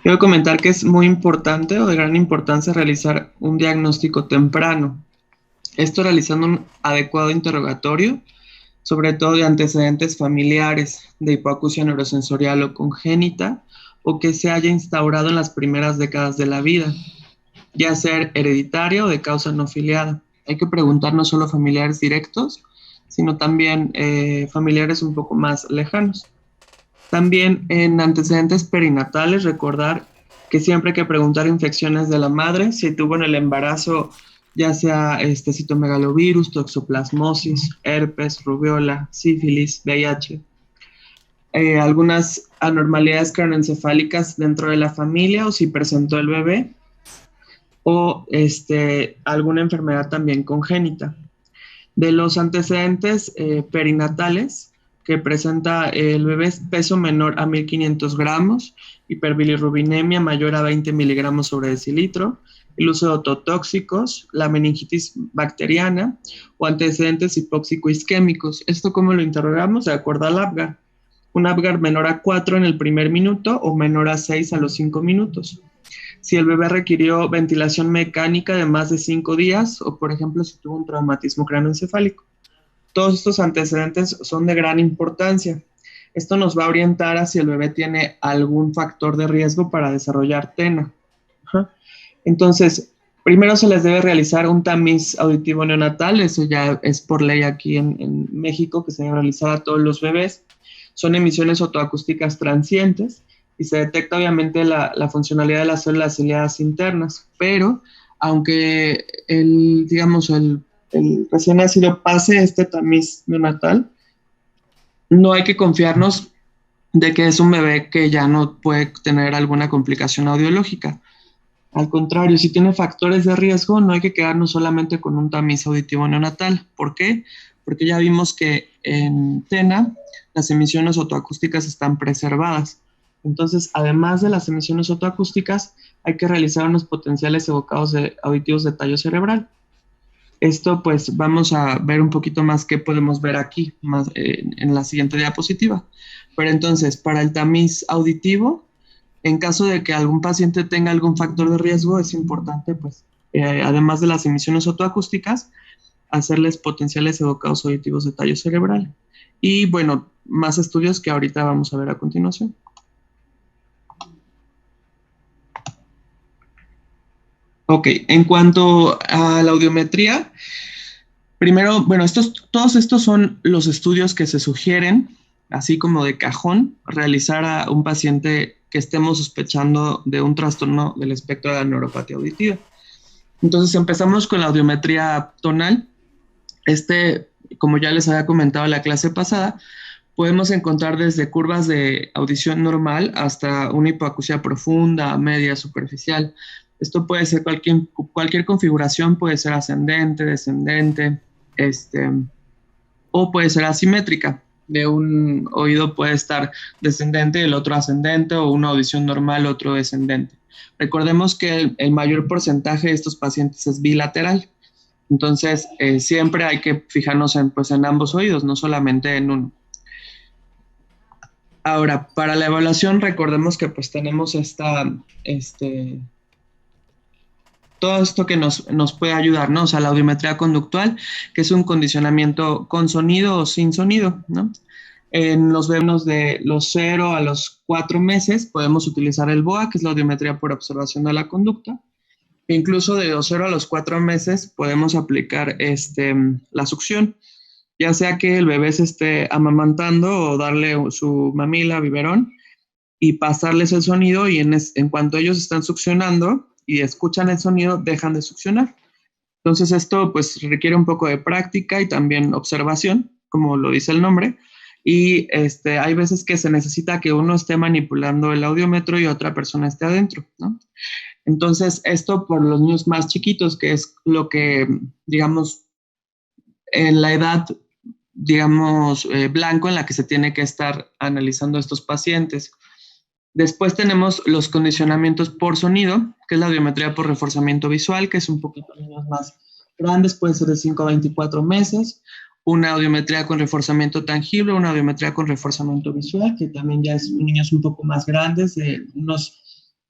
Quiero comentar que es muy importante o de gran importancia realizar un diagnóstico temprano. Esto realizando un adecuado interrogatorio, sobre todo de antecedentes familiares de hipoacusia neurosensorial o congénita, o que se haya instaurado en las primeras décadas de la vida, ya sea hereditaria o de causa no filiada. Hay que preguntar no solo familiares directos, sino también familiares un poco más lejanos. También en antecedentes perinatales, recordar que siempre hay que preguntar infecciones de la madre, si tuvo en el embarazo ya sea citomegalovirus, toxoplasmosis, herpes, rubiola, sífilis, VIH, algunas anormalidades craneoencefálicas dentro de la familia o si presentó el bebé o alguna enfermedad también congénita. De los antecedentes perinatales que presenta el bebé es peso menor a 1500 gramos, hiperbilirrubinemia mayor a 20 miligramos sobre decilitro, el uso de ototóxicos, la meningitis bacteriana o antecedentes hipóxico-isquémicos. ¿Esto cómo lo interrogamos? De acuerdo al Apgar. Un Apgar menor a 4 en el primer minuto o menor a 6 a los 5 minutos. Si el bebé requirió ventilación mecánica de más de 5 días o, por ejemplo, si tuvo un traumatismo cráneoencefálico. Todos estos antecedentes son de gran importancia. Esto nos va a orientar a si el bebé tiene algún factor de riesgo para desarrollar TENA. Entonces, primero se les debe realizar un tamiz auditivo neonatal, eso ya es por ley aquí en México, que se debe realizar a todos los bebés. Son emisiones otoacústicas transientes y se detecta obviamente la funcionalidad de las células ciliadas internas, pero aunque el recién nacido pase este tamiz neonatal, no hay que confiarnos de que es un bebé que ya no puede tener alguna complicación audiológica. Al contrario, si tiene factores de riesgo, no hay que quedarnos solamente con un tamiz auditivo neonatal. ¿Por qué? Porque ya vimos que en TENA las emisiones otoacústicas están preservadas. Entonces, además de las emisiones otoacústicas, hay que realizar unos potenciales evocados auditivos de tallo cerebral. Esto pues vamos a ver un poquito más qué podemos ver aquí más, en la siguiente diapositiva. Pero entonces, para el tamiz auditivo, en caso de que algún paciente tenga algún factor de riesgo, es importante, pues, además de las emisiones otoacústicas, hacerles potenciales evocados auditivos de tallo cerebral. Y bueno, más estudios que ahorita vamos a ver a continuación. Ok, en cuanto a la audiometría, primero, bueno, todos estos son los estudios que se sugieren, así como de cajón, realizar a un paciente que estemos sospechando de un trastorno del espectro de la neuropatía auditiva. Entonces empezamos con la audiometría tonal. Como ya les había comentado en la clase pasada, podemos encontrar desde curvas de audición normal hasta una hipoacusia profunda, media, superficial. Esto puede ser cualquier configuración, puede ser ascendente, descendente, o puede ser asimétrica. De un oído puede estar descendente, el otro ascendente, o una audición normal, otro descendente. Recordemos que el mayor porcentaje de estos pacientes es bilateral. Entonces, siempre hay que fijarnos en ambos oídos, no solamente en uno. Ahora, para la evaluación, recordemos que pues tenemos todo esto que nos puede ayudar, ¿no? O sea, la audiometría conductual, que es un condicionamiento con sonido o sin sonido, ¿no? En los bebés de los 0 a los 4 meses podemos utilizar el BOA, que es la audiometría por observación de la conducta. Incluso de los 0 a los 4 meses podemos aplicar la succión, ya sea que el bebé se esté amamantando o darle su mamila, biberón, y pasarles el sonido y en cuanto ellos están succionando y escuchan el sonido, dejan de succionar. Entonces esto pues requiere un poco de práctica y también observación, como lo dice el nombre, y hay veces que se necesita que uno esté manipulando el audiómetro y otra persona esté adentro, ¿no? Entonces esto por los niños más chiquitos, que es lo que, digamos, en la edad, digamos, blanco en la que se tiene que estar analizando estos pacientes. Después tenemos los condicionamientos por sonido, que es la audiometría por reforzamiento visual, que es un poquito niños más grandes, puede ser de 5 a 24 meses. Una audiometría con reforzamiento tangible, una audiometría con reforzamiento visual, que también ya es niños un poco más grandes, de unos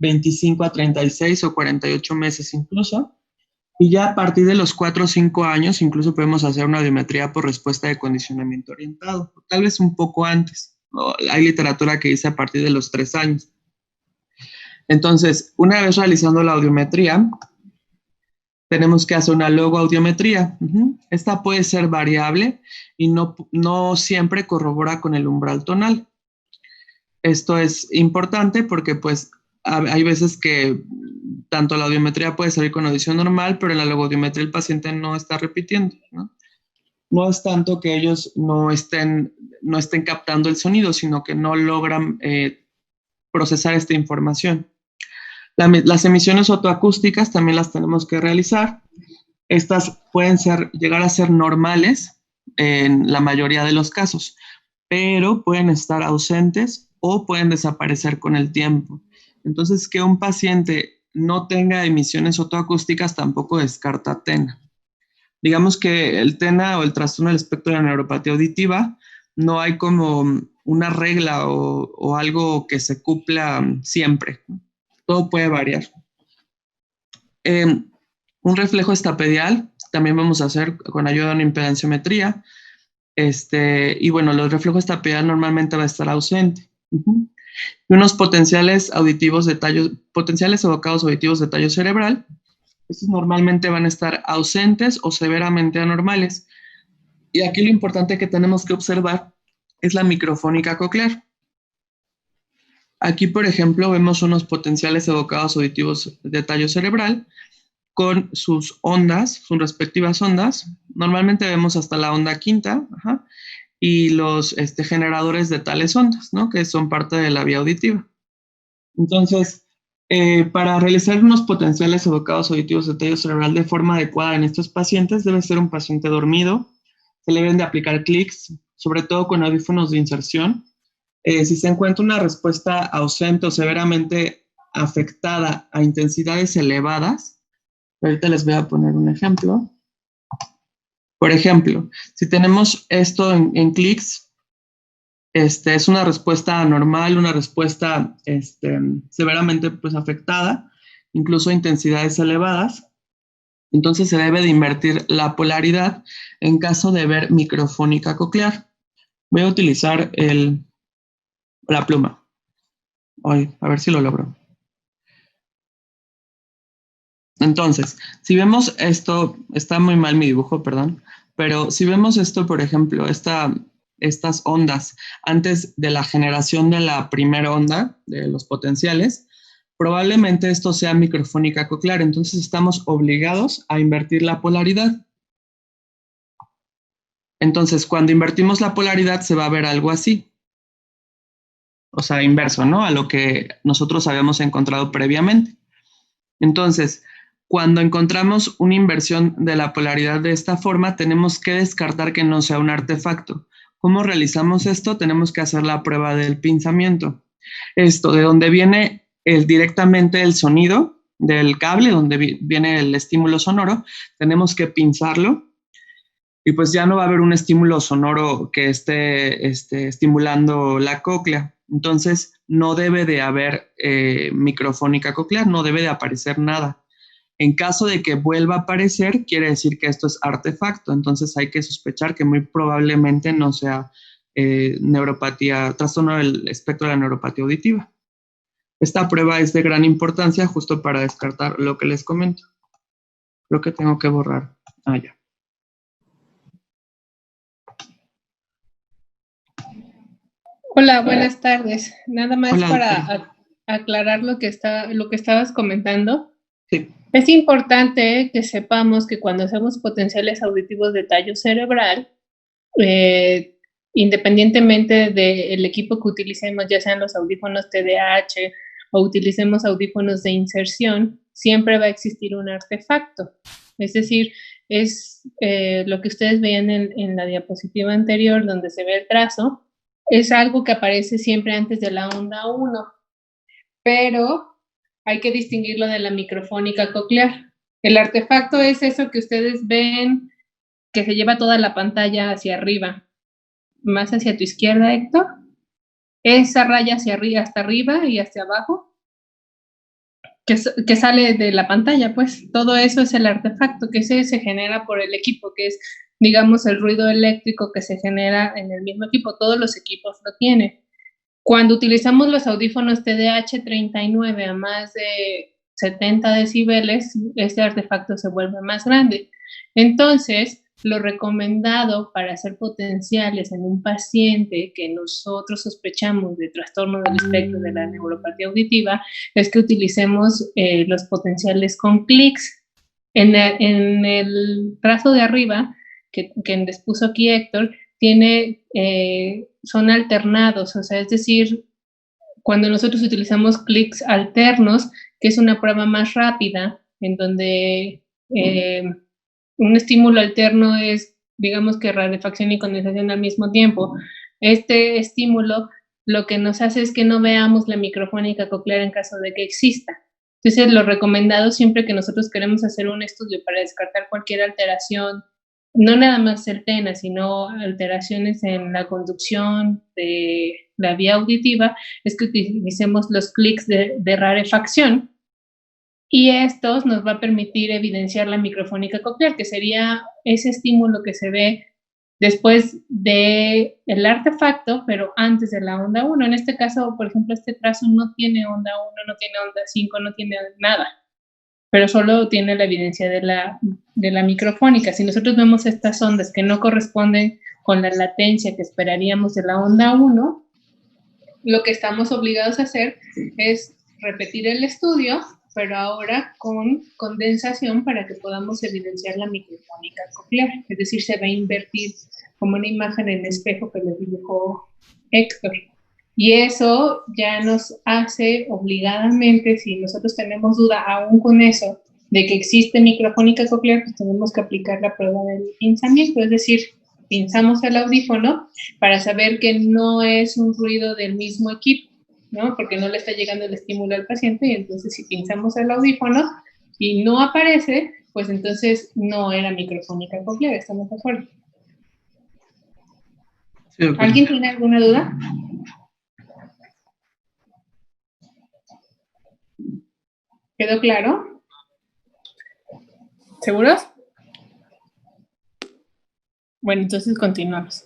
25 a 36 o 48 meses incluso. Y ya a partir de los 4 o 5 años, incluso podemos hacer una audiometría por respuesta de condicionamiento orientado, tal vez un poco antes. Hay literatura que dice a partir de los 3 años. Entonces, una vez realizando la audiometría, tenemos que hacer una logoaudiometría. Esta puede ser variable y no siempre corrobora con el umbral tonal. Esto es importante porque pues hay veces que tanto la audiometría puede salir con audición normal, pero en la logoaudiometría el paciente no está repitiendo, ¿no? No es tanto que ellos no estén captando el sonido, sino que no logran procesar esta información. Las emisiones otoacústicas también las tenemos que realizar. Estas pueden llegar a ser normales en la mayoría de los casos, pero pueden estar ausentes o pueden desaparecer con el tiempo. Entonces, que un paciente no tenga emisiones otoacústicas tampoco descarta TENA. Digamos que el TENA o el trastorno del espectro de la neuropatía auditiva, no hay como una regla o algo que se cumpla siempre. Todo puede variar. Un reflejo estapedial también vamos a hacer con ayuda de una impedanciometría. Y bueno, los reflejos estapedial normalmente va a estar ausente. Y unos potenciales auditivos de tallo, potenciales evocados auditivos de tallo cerebral. Estos normalmente van a estar ausentes o severamente anormales. Y aquí lo importante que tenemos que observar es la microfónica coclear. Aquí, por ejemplo, vemos unos potenciales evocados auditivos de tallo cerebral con sus ondas, sus respectivas ondas. Normalmente vemos hasta la onda quinta, y los generadores de tales ondas, ¿no? Que son parte de la vía auditiva. Entonces, para realizar unos potenciales evocados auditivos de tallo cerebral de forma adecuada en estos pacientes, debe ser un paciente dormido, se le deben de aplicar clics, sobre todo con audífonos de inserción. Si se encuentra una respuesta ausente o severamente afectada a intensidades elevadas, ahorita les voy a poner un ejemplo. Por ejemplo, si tenemos esto en clics, es una respuesta anormal, una respuesta severamente pues, afectada, incluso a intensidades elevadas. Entonces se debe de invertir la polaridad en caso de ver microfónica coclear. Voy a utilizar la pluma. A ver si lo logro. Entonces, si vemos esto, está muy mal mi dibujo, perdón, pero si vemos esto, por ejemplo, estas ondas antes de la generación de la primera onda, de los potenciales, probablemente esto sea microfónica coclear, entonces estamos obligados a invertir la polaridad. Entonces, cuando invertimos la polaridad se va a ver algo así. O sea, inverso, ¿no? A lo que nosotros habíamos encontrado previamente. Entonces, cuando encontramos una inversión de la polaridad de esta forma, tenemos que descartar que no sea un artefacto. ¿Cómo realizamos esto? Tenemos que hacer la prueba del pinzamiento. Esto, de donde viene directamente el sonido del cable, donde viene el estímulo sonoro, tenemos que pinzarlo y pues ya no va a haber un estímulo sonoro que esté estimulando la cóclea. Entonces, no debe de haber microfónica coclear, no debe de aparecer nada. En caso de que vuelva a aparecer, quiere decir que esto es artefacto. Entonces, hay que sospechar que muy probablemente no sea neuropatía, trastorno del espectro de la neuropatía auditiva. Esta prueba es de gran importancia justo para descartar lo que les comento. Creo que tengo que borrar. Ya. Hola, buenas tardes. Nada más Hola, para aclarar lo que estabas comentando. Sí. Es importante que sepamos que cuando hacemos potenciales auditivos de tallo cerebral, independientemente del equipo que utilicemos, ya sean los audífonos TDAH o utilicemos audífonos de inserción, siempre va a existir un artefacto. Es decir, es lo que ustedes veían en la diapositiva anterior, donde se ve el trazo, es algo que aparece siempre antes de la onda 1, pero hay que distinguirlo de la microfónica coclear. El artefacto es eso que ustedes ven que se lleva toda la pantalla hacia arriba, más hacia tu izquierda, Héctor. Esa raya hacia arriba, hasta arriba y hacia abajo, que sale de la pantalla, pues todo eso es el artefacto que se genera por el equipo, que es, digamos, el ruido eléctrico que se genera en el mismo equipo. Todos los equipos lo tienen. Cuando utilizamos los audífonos TDH39 a más de 70 decibeles, este artefacto se vuelve más grande. Entonces, lo recomendado para hacer potenciales en un paciente que nosotros sospechamos de trastorno del espectro de la neuropatía auditiva es que utilicemos los potenciales con clics. En el trazo de arriba, que les puso aquí Héctor, son alternados, o sea, es decir, cuando nosotros utilizamos clics alternos, que es una prueba más rápida, en donde un estímulo alterno es, digamos que rarefacción y condensación al mismo tiempo. Este estímulo lo que nos hace es que no veamos la microfónica coclear en caso de que exista. Entonces, lo recomendado siempre que nosotros queremos hacer un estudio para descartar cualquier alteración, no nada más certena, sino alteraciones en la conducción de la vía auditiva, es que utilicemos los clics de rarefacción, y estos nos va a permitir evidenciar la microfónica coclear, que sería ese estímulo que se ve después del artefacto, pero antes de la onda 1. En este caso, por ejemplo, este trazo no tiene onda 1, no tiene onda 5, no tiene nada, pero solo tiene la evidencia de la microfónica. Si nosotros vemos estas ondas que no corresponden con la latencia que esperaríamos de la onda 1, lo que estamos obligados a hacer es repetir el estudio, pero ahora con condensación para que podamos evidenciar la microfónica coclear. Es decir, se va a invertir como una imagen en espejo que les dibujó Héctor. Y eso ya nos hace obligadamente, si nosotros tenemos duda aún con eso, de que existe microfónica coclear, pues tenemos que aplicar la prueba del pinzamiento, es decir, pinzamos el audífono para saber que no es un ruido del mismo equipo, ¿no? Porque no le está llegando el estímulo al paciente, y entonces si pinzamos el audífono y no aparece, pues entonces no era microfónica coclear, ¿estamos de acuerdo? Sí, okay. ¿Alguien tiene alguna duda? ¿Quedó claro? ¿Seguros? Bueno, entonces continuamos.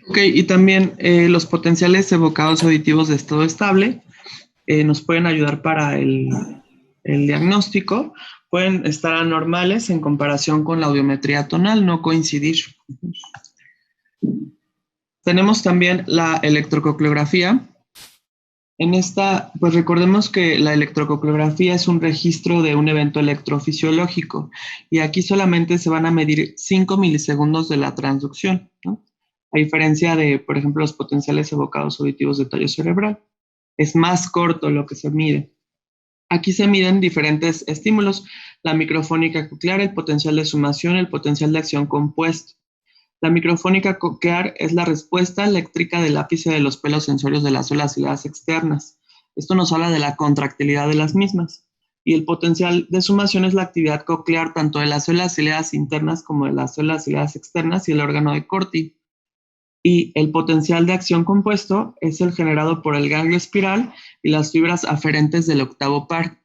Ok, y también los potenciales evocados auditivos de estado estable nos pueden ayudar para el diagnóstico. Pueden estar anormales en comparación con la audiometría tonal, no coincidir. Tenemos también la electrococleografía. En esta, pues recordemos que la electrococleografía es un registro de un evento electrofisiológico y aquí solamente se van a medir 5 milisegundos de la transducción, ¿no? A diferencia de, por ejemplo, los potenciales evocados auditivos de tallo cerebral. Es más corto lo que se mide. Aquí se miden diferentes estímulos, la microfónica coclear, el potencial de sumación, el potencial de acción compuesto. La microfónica coclear es la respuesta eléctrica del ápice de los pelos sensorios de las células ciliadas externas. Esto nos habla de la contractilidad de las mismas. Y el potencial de sumación es la actividad coclear tanto de las células ciliadas internas como de las células ciliadas externas y el órgano de Corti. Y el potencial de acción compuesto es el generado por el ganglio espiral y las fibras aferentes del octavo par.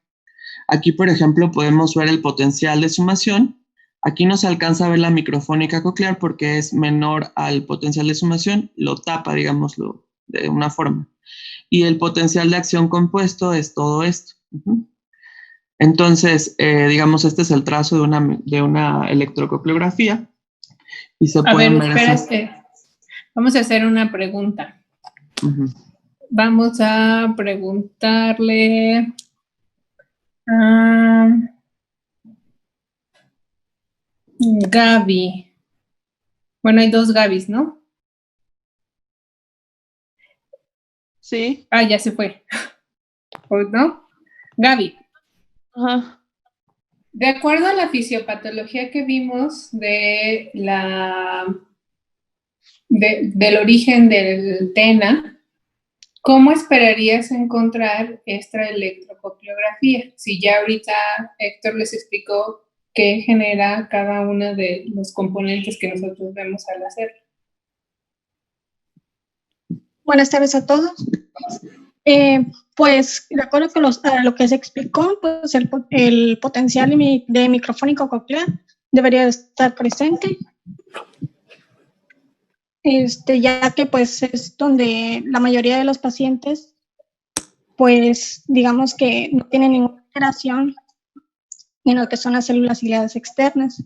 Aquí, por ejemplo, podemos ver el potencial de sumación. Aquí no se alcanza a ver la microfónica coclear porque es menor al potencial de sumación, lo tapa, digámoslo, de una forma. Y el potencial de acción compuesto es todo esto. Entonces, digamos, este es el trazo de una electrococleografía. Y se pueden ver espérate. Vamos a hacer una pregunta. Vamos a preguntarle a Gaby. Bueno, hay dos Gabys, ¿no? Sí. Ah, ya se fue. ¿No? Gaby. Ajá. De acuerdo a la fisiopatología que vimos del origen del TENA, ¿cómo esperarías encontrar esta electrococleografía? Si ya ahorita Héctor les explicó qué genera cada uno de los componentes que nosotros vemos al hacerlo. Buenas tardes a todos. Pues, de acuerdo con a lo que se explicó, pues el potencial de microfónico coclear debería estar presente, ya que pues es donde la mayoría de los pacientes, pues digamos que no tienen ninguna alteración en lo que son las células ciliadas externas.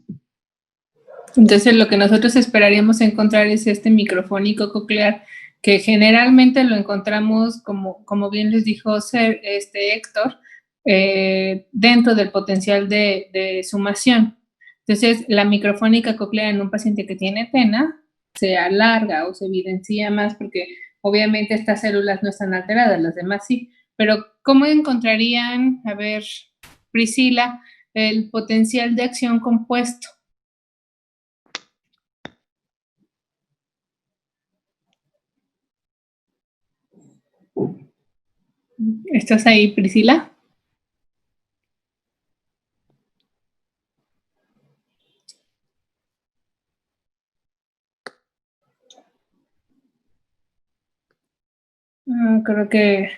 Entonces, lo que nosotros esperaríamos encontrar es este microfónico coclear, que generalmente lo encontramos, como bien les dijo Héctor, dentro del potencial de sumación. Entonces, la microfónica coclear en un paciente que tiene TENA se alarga o se evidencia más porque obviamente estas células no están alteradas, las demás sí. Pero, ¿cómo encontrarían, a ver, Priscila, el potencial de acción compuesto? ¿Estás ahí, Priscila? Creo que...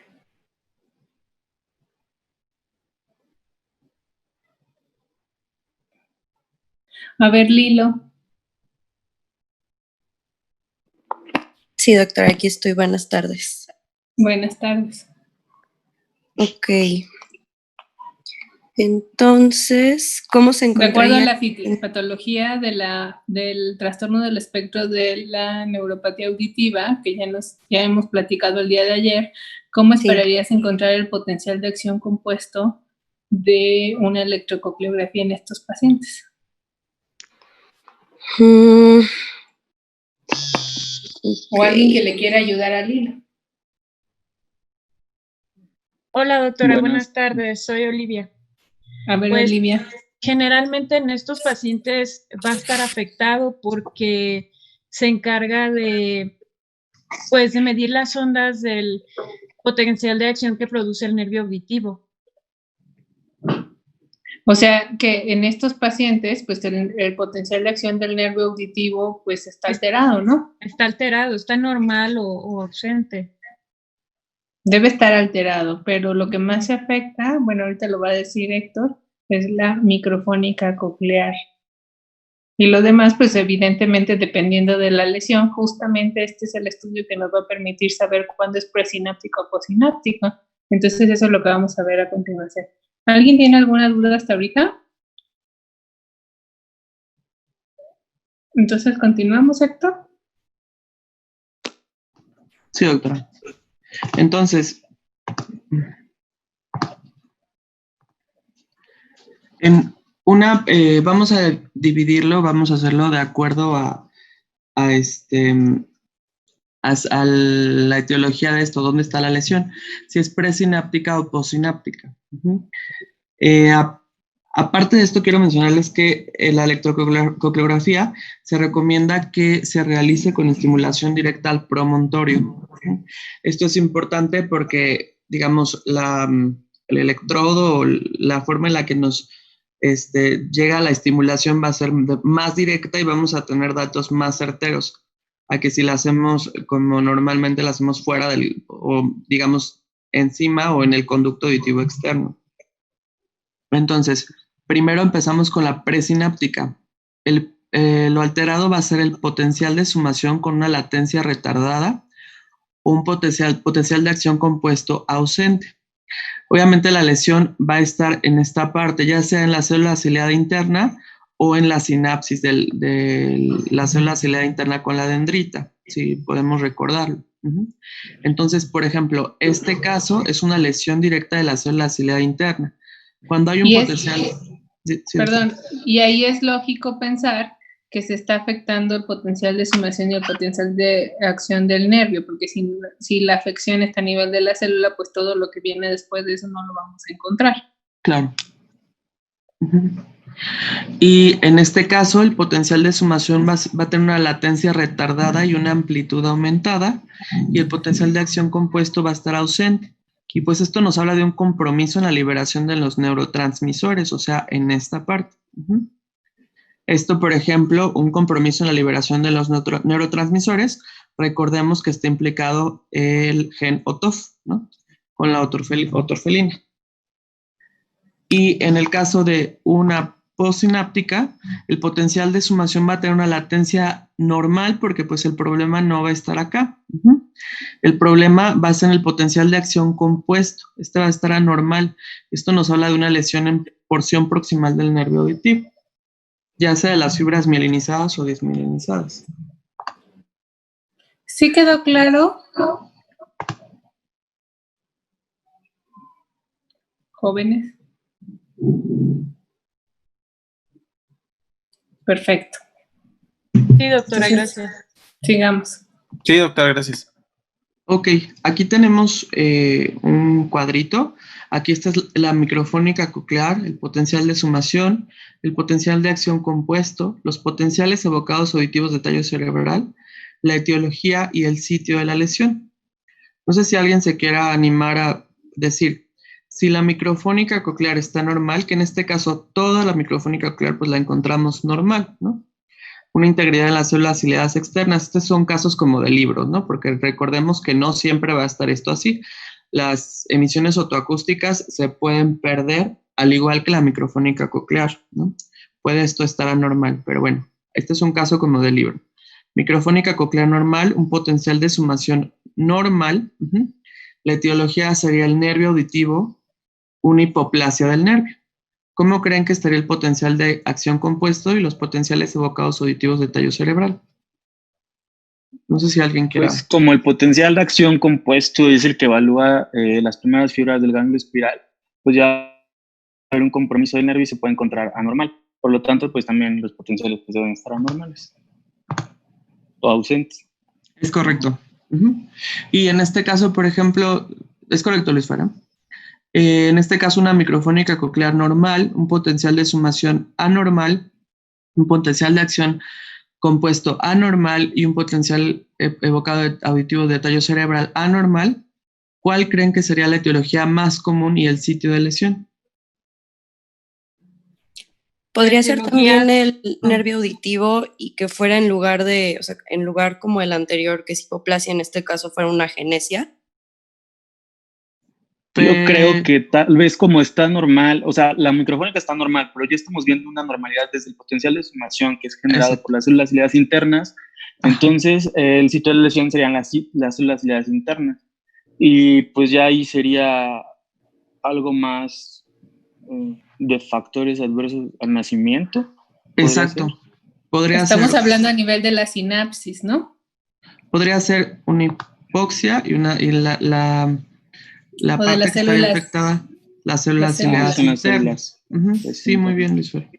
A ver, Lilo. Sí, doctora, aquí estoy. Buenas tardes. Buenas tardes. Ok. Entonces, ¿cómo se encontraría? De acuerdo a la patología del trastorno del espectro de la neuropatía auditiva, que ya hemos platicado el día de ayer, ¿cómo esperarías encontrar el potencial de acción compuesto de una electrococleografía en estos pacientes? Okay. O alguien que le quiera ayudar a Lilo. Hola, doctora, buenas tardes. Soy Olivia. A ver, pues, Olivia. Generalmente en estos pacientes va a estar afectado porque se encarga de medir las ondas del potencial de acción que produce el nervio auditivo. O sea, que en estos pacientes, pues el potencial de acción del nervio auditivo, pues está alterado, ¿no? Está alterado, está normal o ausente. Debe estar alterado, pero lo que más se afecta, bueno, ahorita lo va a decir Héctor, es la microfónica coclear. Y lo demás, pues evidentemente dependiendo de la lesión, justamente este es el estudio que nos va a permitir saber cuándo es presináptico o posináptico. Entonces eso es lo que vamos a ver a continuación. ¿Alguien tiene alguna duda hasta ahorita? Entonces, ¿continuamos, Héctor? Sí, doctora. Entonces, vamos a dividirlo, vamos a hacerlo de acuerdo a la etiología de esto, dónde está la lesión, si es presináptica o posináptica. Aparte de esto, quiero mencionarles que la electrococleografía se recomienda que se realice con estimulación directa al promontorio. Esto es importante porque, digamos, el electrodo o la forma en la que nos llega la estimulación va a ser más directa y vamos a tener datos más certeros a que si la hacemos como normalmente la hacemos fuera o digamos encima o en el conducto auditivo externo. Entonces, primero empezamos con la presináptica. Lo alterado va a ser el potencial de sumación con una latencia retardada o un potencial de acción compuesto ausente. Obviamente la lesión va a estar en esta parte, ya sea en la célula ciliada interna o en la sinapsis de la célula ciliada interna con la dendrita, si podemos recordarlo. Entonces, por ejemplo, este caso es una lesión directa de la célula ciliada interna. Cuando hay un potencial... Perdón, y ahí es lógico pensar que se está afectando el potencial de sumación y el potencial de acción del nervio, porque si la afección está a nivel de la célula, pues todo lo que viene después de eso no lo vamos a encontrar. Claro. Y en este caso, el potencial de sumación va a tener una latencia retardada y una amplitud aumentada, y el potencial de acción compuesto va a estar ausente. Y pues esto nos habla de un compromiso en la liberación de los neurotransmisores, o sea, en esta parte. Esto, por ejemplo, un compromiso en la liberación de los neurotransmisores, recordemos que está implicado el gen OTOF, ¿no? con la otorfelina. Y en el caso de una postsináptica, el potencial de sumación va a tener una latencia normal porque pues el problema no va a estar acá. El problema va a ser en el potencial de acción compuesto. Este va a estar anormal. Esto nos habla de una lesión en porción proximal del nervio auditivo, ya sea de las fibras mielinizadas o desmielinizadas. ¿Sí quedó claro? Jóvenes. Perfecto. Sí, doctora, Entonces, gracias. sigamos. Sí, doctora, gracias. Ok, aquí tenemos un cuadrito. Aquí está la microfónica coclear, el potencial de sumación, el potencial de acción compuesto, los potenciales evocados auditivos de tallo cerebral, la etiología y el sitio de la lesión. No sé si alguien se quiera animar a decir, si la microfónica coclear está normal, que en este caso toda la microfónica coclear pues la encontramos normal, ¿no? Una integridad en las células ciliadas externas. Estos son casos como de libros, ¿no? Porque recordemos que no siempre va a estar esto así. Las emisiones otoacústicas se pueden perder, al igual que la microfónica coclear, ¿no? Puede esto estar anormal, pero bueno, este es un caso como de libro. Microfónica coclear normal, un potencial de sumación normal. La etiología sería el nervio auditivo, una hipoplasia del nervio. ¿Cómo creen que estaría el potencial de acción compuesto y los potenciales evocados auditivos de tallo cerebral? No sé si alguien quiera. Pues como el potencial de acción compuesto es el que evalúa las primeras fibras del ganglio espiral, pues ya hay un compromiso del nervio y se puede encontrar anormal. Por lo tanto, pues también los potenciales pues, deben estar anormales o ausentes. Es correcto. Y en este caso, por ejemplo, es correcto, Luis Fara. En este caso, una microfónica coclear normal, un potencial de sumación anormal, un potencial de acción compuesto anormal y un potencial evocado auditivo de tallo cerebral anormal. ¿Cuál creen que sería la etiología más común y el sitio de lesión? Podría ser Etiología. también el nervio auditivo y que fuera en lugar de, o sea, en lugar como el anterior, que es hipoplasia, en este caso fuera una agenesia. Yo creo que tal vez como está normal, o sea, la microfónica está normal, pero ya estamos viendo una normalidad desde el potencial de sumación que es generado Exacto. por las células ciliadas internas. Ajá. Entonces, el sitio de lesión serían las células ciliadas internas. Y pues ya ahí sería algo más de factores adversos al nacimiento. Exacto. Podría Estamos ser, hablando a nivel de la sinapsis, ¿no? podría ser una hipoxia y la O de parte las que estaría células. afectada, las células Las células. ciliadas Son las internas. células. Sí, muy bien, Luis Fer.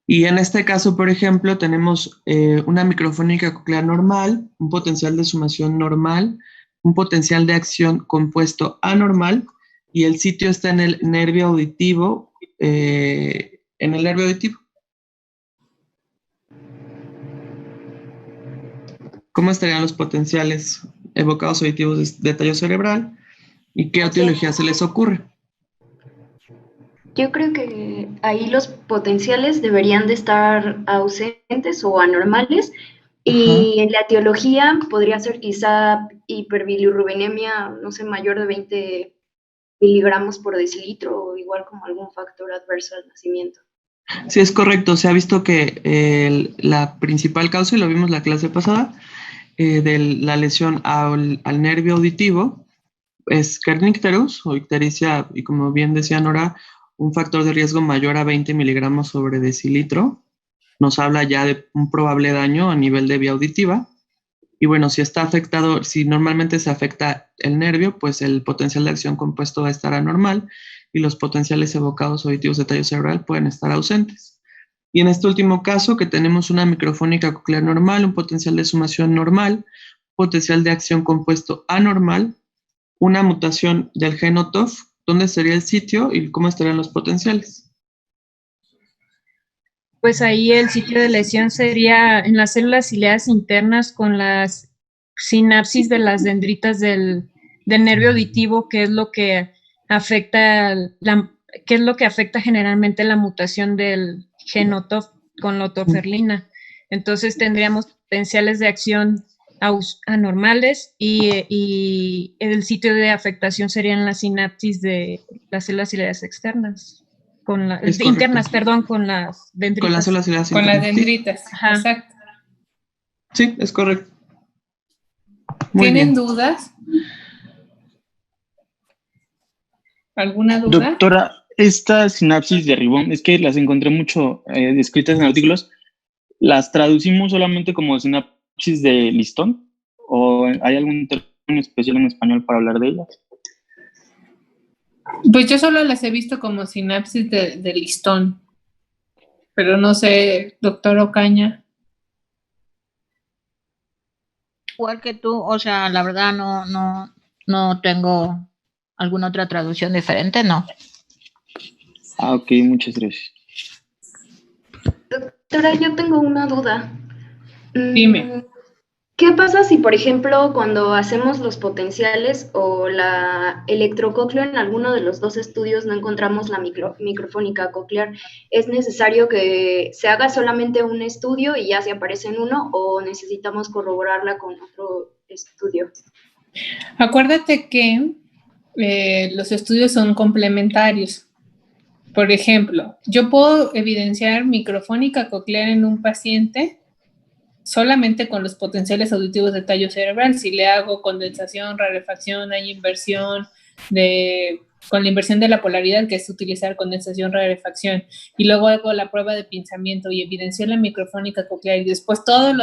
Y en este caso, por ejemplo, tenemos una microfónica coclear normal, un potencial de sumación normal, un potencial de acción compuesto anormal, y el sitio está en el nervio auditivo, ¿Cómo estarían los potenciales evocados auditivos de tallo cerebral? ¿Y qué etiología se les ocurre? Yo creo que ahí los potenciales deberían de estar ausentes o anormales y en la etiología podría ser quizá hiperbilirrubinemia, no sé, mayor de 20 miligramos por decilitro o igual como algún factor adverso al nacimiento. Sí, es correcto. Se ha visto que la principal causa, y lo vimos la clase pasada, de la lesión al nervio auditivo es kernicterus o ictericia, y como bien decía Nora, un factor de riesgo mayor a 20 miligramos sobre decilitro. Nos habla ya de un probable daño a nivel de vía auditiva. Y bueno, si está afectado, si normalmente se afecta el nervio, pues el potencial de acción compuesto va a estar anormal y los potenciales evocados auditivos de tallo cerebral pueden estar ausentes. Y en este último caso, que tenemos una microfónica coclear normal, un potencial de sumación normal, potencial de acción compuesto anormal, una mutación del geno TOF, ¿dónde sería el sitio y cómo estarían los potenciales? Pues ahí el sitio de lesión sería en las células ciliadas internas con las sinapsis de las dendritas del nervio auditivo, que es lo que afecta generalmente la mutación del geno TOF con la otoferlina. Entonces tendríamos potenciales de acción anormales y el sitio de afectación serían las sinapsis de las células ciliares externas, internas, perdón, con las dendritas. Con las células ciliares Con las internas. dendritas, Ajá. exacto. Sí, es correcto. Muy ¿Tienen bien. dudas? ¿Alguna duda? Doctora, estas sinapsis de Ribón, es que las encontré mucho descritas en artículos. ¿Las traducimos solamente como sinapsis de listón? ¿O hay algún término especial en español para hablar de ellas? Pues yo solo las he visto como sinapsis de listón, pero no sé, doctor Ocaña. Igual que tú, o sea, la verdad no tengo alguna otra traducción diferente, no. Ah, ok, muchas gracias. Doctora, yo tengo una duda. Dime. ¿Qué pasa si, por ejemplo, cuando hacemos los potenciales o la electrocócleo en alguno de los dos estudios no encontramos la microfónica coclear? ¿Es necesario que se haga solamente un estudio y ya se aparece en uno o necesitamos corroborarla con otro estudio? Acuérdate que los estudios son complementarios. Por ejemplo, yo puedo evidenciar microfónica coclear en un paciente solamente con los potenciales auditivos de tallo cerebral. Si le hago condensación, rarefacción, hay inversión con la inversión de la polaridad, que es utilizar condensación, rarefacción, y luego hago la prueba de pinzamiento y evidencio la microfónica coclear y después todas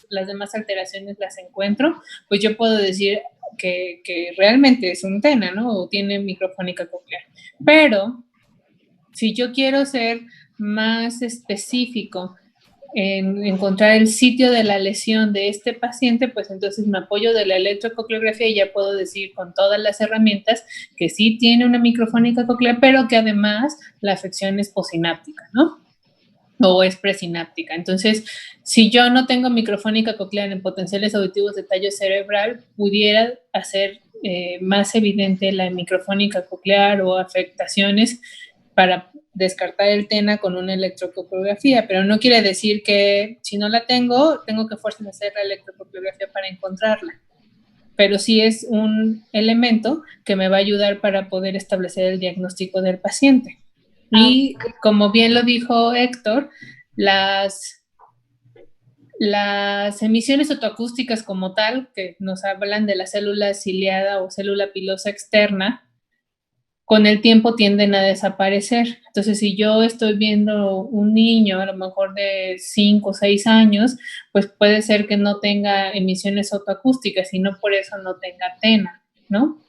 las demás alteraciones las encuentro, pues yo puedo decir que realmente es un TENA, ¿no? O tiene microfónica coclear. Pero si yo quiero ser más específico en encontrar el sitio de la lesión de este paciente, pues entonces me apoyo de la electrococleografía y ya puedo decir con todas las herramientas que sí tiene una microfónica coclear, pero que además la afección es posináptica, ¿no? O es presináptica. Entonces, si yo no tengo microfónica coclear en potenciales auditivos de tallo cerebral, pudiera hacer más evidente la microfónica coclear o afectaciones para descartar el TENA con una electrococleografía, pero no quiere decir que si no la tengo que forzar a hacer la electrococleografía para encontrarla. Pero sí es un elemento que me va a ayudar para poder establecer el diagnóstico del paciente. Y como bien lo dijo Héctor, las emisiones otoacústicas como tal, que nos hablan de la célula ciliada o célula pilosa externa, con el tiempo tienden a desaparecer. Entonces, si yo estoy viendo un niño, a lo mejor de 5 o 6 años, pues puede ser que no tenga emisiones otoacústicas y no por eso no tenga TENA, ¿no?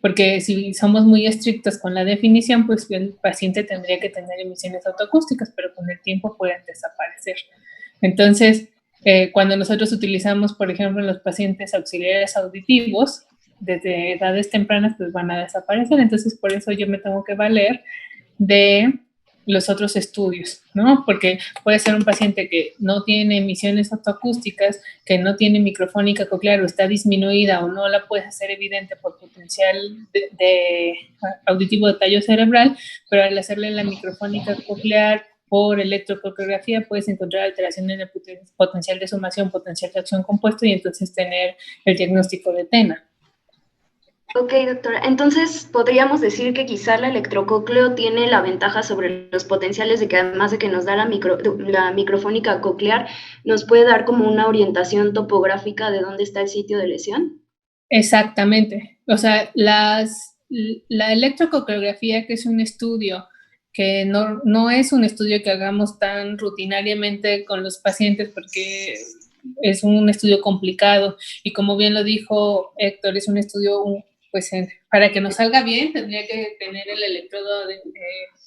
Porque si somos muy estrictos con la definición, pues el paciente tendría que tener emisiones otoacústicas, pero con el tiempo pueden desaparecer. Entonces, cuando nosotros utilizamos, por ejemplo, en los pacientes auxiliares auditivos, desde edades tempranas, pues van a desaparecer. Entonces, por eso yo me tengo que valer de los otros estudios, ¿no? Porque puede ser un paciente que no tiene emisiones otoacústicas, que no tiene microfónica coclear o está disminuida o no la puedes hacer evidente por potencial de auditivo de tallo cerebral, pero al hacerle la microfónica coclear por electrococleografía puedes encontrar alteración en el potencial de sumación, potencial de acción compuesto y entonces tener el diagnóstico de TENA. Ok, doctora. Entonces, podríamos decir que quizá la electrocócleo tiene la ventaja sobre los potenciales de que además de que nos da la microfónica coclear, nos puede dar como una orientación topográfica de dónde está el sitio de lesión. Exactamente. O sea, la electrococleografía, que es un estudio que no es un estudio que hagamos tan rutinariamente con los pacientes porque es un estudio complicado y como bien lo dijo Héctor, es un estudio, pues para que nos salga bien tendría que tener el electrodo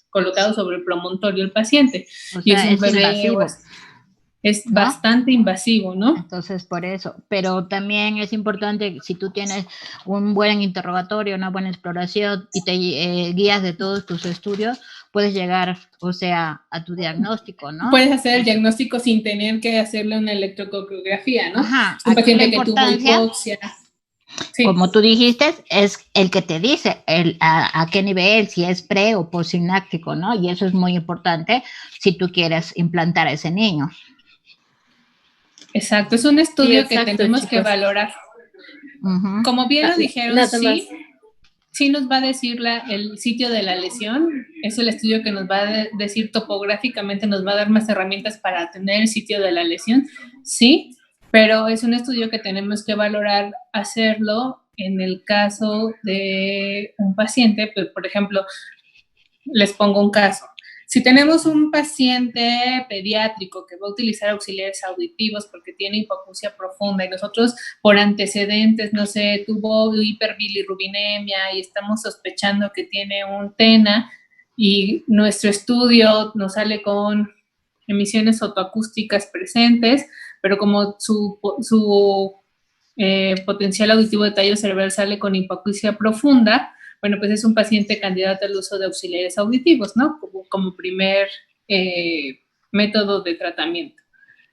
colocado sobre el promontorio del paciente. O sea, y es un bebé, invasivo. Es ¿no? bastante invasivo, ¿no? Entonces, por eso. Pero también es importante, si tú tienes un buen interrogatorio, una buena exploración y te guías de todos tus estudios, puedes llegar, o sea, a tu diagnóstico, ¿no? Puedes hacer el diagnóstico sin tener que hacerle una electrococleografía, ¿no? Ajá. Un paciente que tuvo hipoxia. Sí. Como tú dijiste, es el que te dice a qué nivel, si es pre o postsináptico, ¿no? Y eso es muy importante si tú quieres implantar a ese niño. Exacto, es un estudio Sí, exacto, que tenemos que chicos. valorar. Como bien lo dijeron, Nada más. sí nos va a decir el sitio de la lesión, es el estudio que nos va a decir topográficamente, nos va a dar más herramientas para tener el sitio de la lesión, sí, pero es un estudio que tenemos que valorar hacerlo en el caso de un paciente, pues, por ejemplo, les pongo un caso. Si tenemos un paciente pediátrico que va a utilizar auxiliares auditivos porque tiene hipoacusia profunda y nosotros por antecedentes, no sé, tuvo hiperbilirrubinemia y estamos sospechando que tiene un TENA y nuestro estudio nos sale con emisiones otoacústicas presentes, pero como su potencial auditivo de tallo cerebral sale con hipoacusia profunda, bueno, pues es un paciente candidato al uso de auxiliares auditivos, ¿no? Como primer método de tratamiento.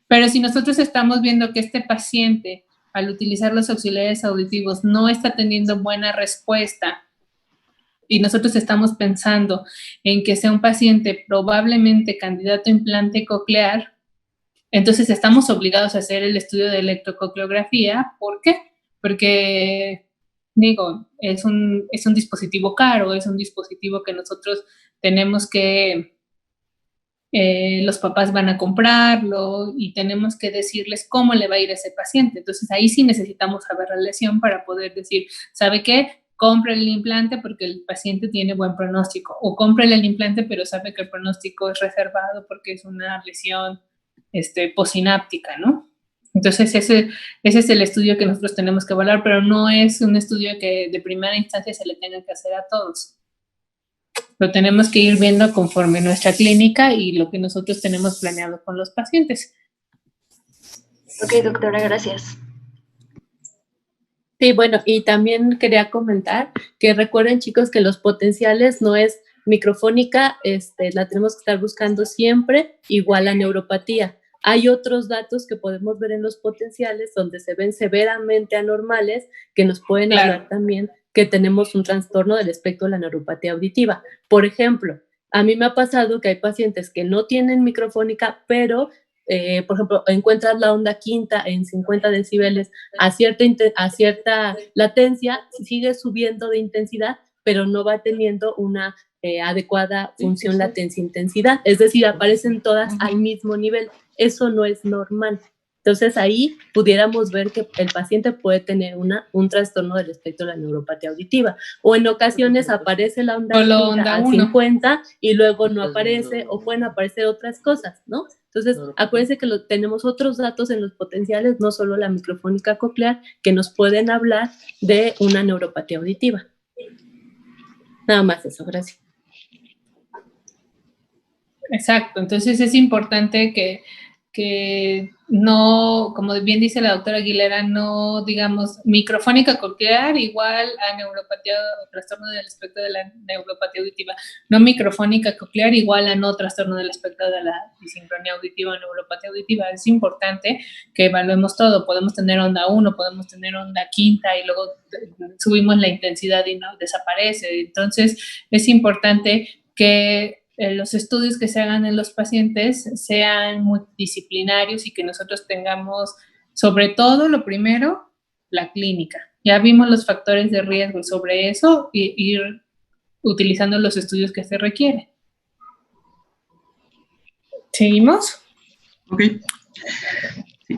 Pero si nosotros estamos viendo que este paciente, al utilizar los auxiliares auditivos, no está teniendo buena respuesta y nosotros estamos pensando en que sea un paciente probablemente candidato a implante coclear, entonces estamos obligados a hacer el estudio de electrococleografía. ¿Por qué? Porque digo, es un dispositivo caro, es un dispositivo que nosotros tenemos que, los papás van a comprarlo y tenemos que decirles cómo le va a ir a ese paciente. Entonces ahí sí necesitamos saber la lesión para poder decir, ¿sabe qué? Compre el implante porque el paciente tiene buen pronóstico, o compre el implante pero sabe que el pronóstico es reservado porque es una lesión posináptica, ¿no? Entonces, ese es el estudio que nosotros tenemos que evaluar, pero no es un estudio que de primera instancia se le tenga que hacer a todos. Lo tenemos que ir viendo conforme nuestra clínica y lo que nosotros tenemos planeado con los pacientes. Ok, doctora, gracias. Sí, bueno, y también quería comentar que recuerden, chicos, que los potenciales no es microfónica, la tenemos que estar buscando siempre igual a neuropatía. Hay otros datos que podemos ver en los potenciales donde se ven severamente anormales que nos pueden hablar también que tenemos un trastorno del espectro de la neuropatía auditiva. Por ejemplo, a mí me ha pasado que hay pacientes que no tienen microfónica, pero, por ejemplo, encuentras la onda quinta en 50 decibeles a cierta latencia, sigue subiendo de intensidad, pero no va teniendo una adecuada función latencia-intensidad. Es decir, aparecen todas al mismo nivel. Eso no es normal. Entonces, ahí pudiéramos ver que el paciente puede tener un trastorno del espectro de la neuropatía auditiva. O en ocasiones aparece la onda quinta a 50 y luego no aparece, o pueden aparecer otras cosas, ¿no? Entonces, acuérdense que tenemos otros datos en los potenciales, no solo la microfónica coclear, que nos pueden hablar de una neuropatía auditiva. Nada más eso, gracias. Exacto, entonces es importante que no, como bien dice la doctora Aguilera, no digamos microfónica coclear igual a neuropatía o trastorno del espectro de la neuropatía auditiva, no microfónica coclear igual a no trastorno del espectro de la disincronía auditiva o neuropatía auditiva. Es importante que evaluemos todo. Podemos tener onda 1, podemos tener onda quinta y luego subimos la intensidad y no desaparece. Entonces es importante que los estudios que se hagan en los pacientes sean multidisciplinarios y que nosotros tengamos, sobre todo, lo primero, la clínica. Ya vimos los factores de riesgo sobre eso y ir utilizando los estudios que se requieren. ¿Seguimos? Ok. Sí.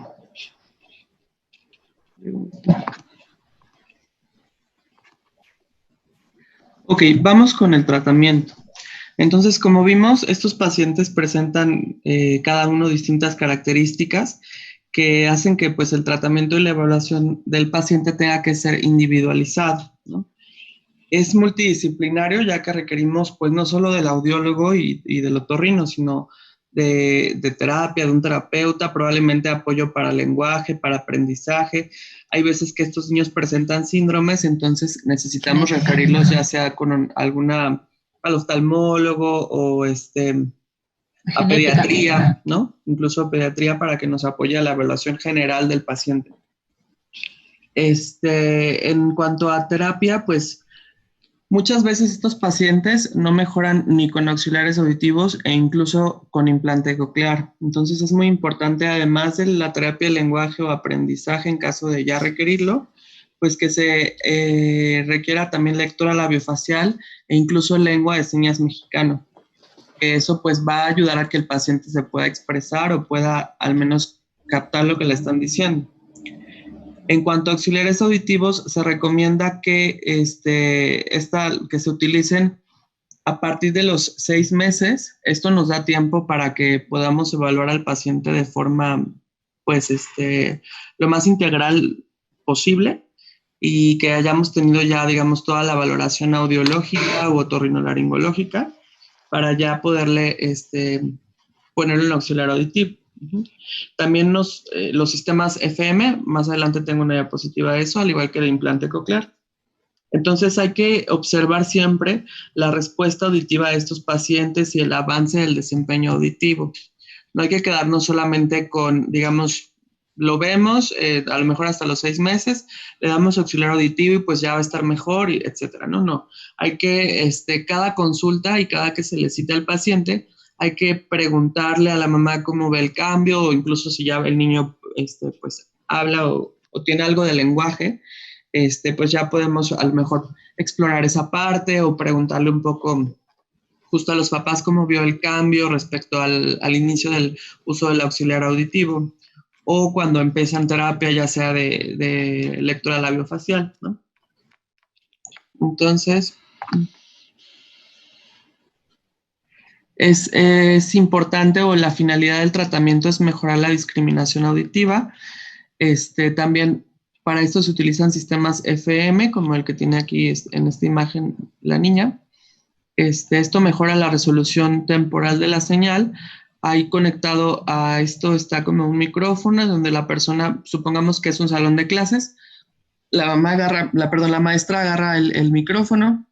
Ok, vamos con el tratamiento. Entonces, como vimos, estos pacientes presentan cada uno distintas características que hacen que pues, el tratamiento y la evaluación del paciente tenga que ser individualizado, ¿no? Es multidisciplinario ya que requerimos pues, no solo del audiólogo y del otorrino, sino de terapia, de un terapeuta, probablemente apoyo para lenguaje, para aprendizaje. Hay veces que estos niños presentan síndromes, entonces necesitamos referirlos ya sea con alguna al oftalmólogo o a pediatría, ¿no? Incluso a pediatría para que nos apoye a la evaluación general del paciente. En cuanto a terapia, pues Muchas veces estos pacientes no mejoran ni con auxiliares auditivos e incluso con implante coclear. Entonces es muy importante, además de la terapia de lenguaje o aprendizaje en caso de ya requerirlo, pues que se requiera también lectura labiofacial e incluso lengua de señas mexicano. Eso pues va a ayudar a que el paciente se pueda expresar o pueda al menos captar lo que le están diciendo. En cuanto a auxiliares auditivos, se recomienda que, que se utilicen a partir de los 6 meses. Esto nos da tiempo para que podamos evaluar al paciente de forma, pues, lo más integral posible y que hayamos tenido ya, digamos, toda la valoración audiológica u otorrinolaringológica para ya poderle poner un auxiliar auditivo. También los sistemas FM, más adelante tengo una diapositiva de eso, al igual que el implante coclear. Entonces hay que observar siempre la respuesta auditiva de estos pacientes y el avance del desempeño auditivo. No hay que quedarnos solamente con, digamos, lo vemos, a lo mejor hasta los 6 meses, le damos auxiliar auditivo y pues ya va a estar mejor, y etcétera. No. Hay que, cada consulta y cada que se le cita al paciente, hay que preguntarle a la mamá cómo ve el cambio, o incluso si ya el niño pues habla o tiene algo de lenguaje, pues ya podemos a lo mejor explorar esa parte o preguntarle un poco justo a los papás cómo vio el cambio respecto al inicio del uso del auxiliar auditivo, o cuando empiezan terapia ya sea de lectura labiofacial, ¿no? Entonces, es importante, o la finalidad del tratamiento es mejorar la discriminación auditiva. También para esto se utilizan sistemas FM, como el que tiene aquí en esta imagen la niña. Esto mejora la resolución temporal de la señal. Ahí conectado a esto está como un micrófono donde la persona, supongamos que es un salón de clases, la maestra agarra el micrófono,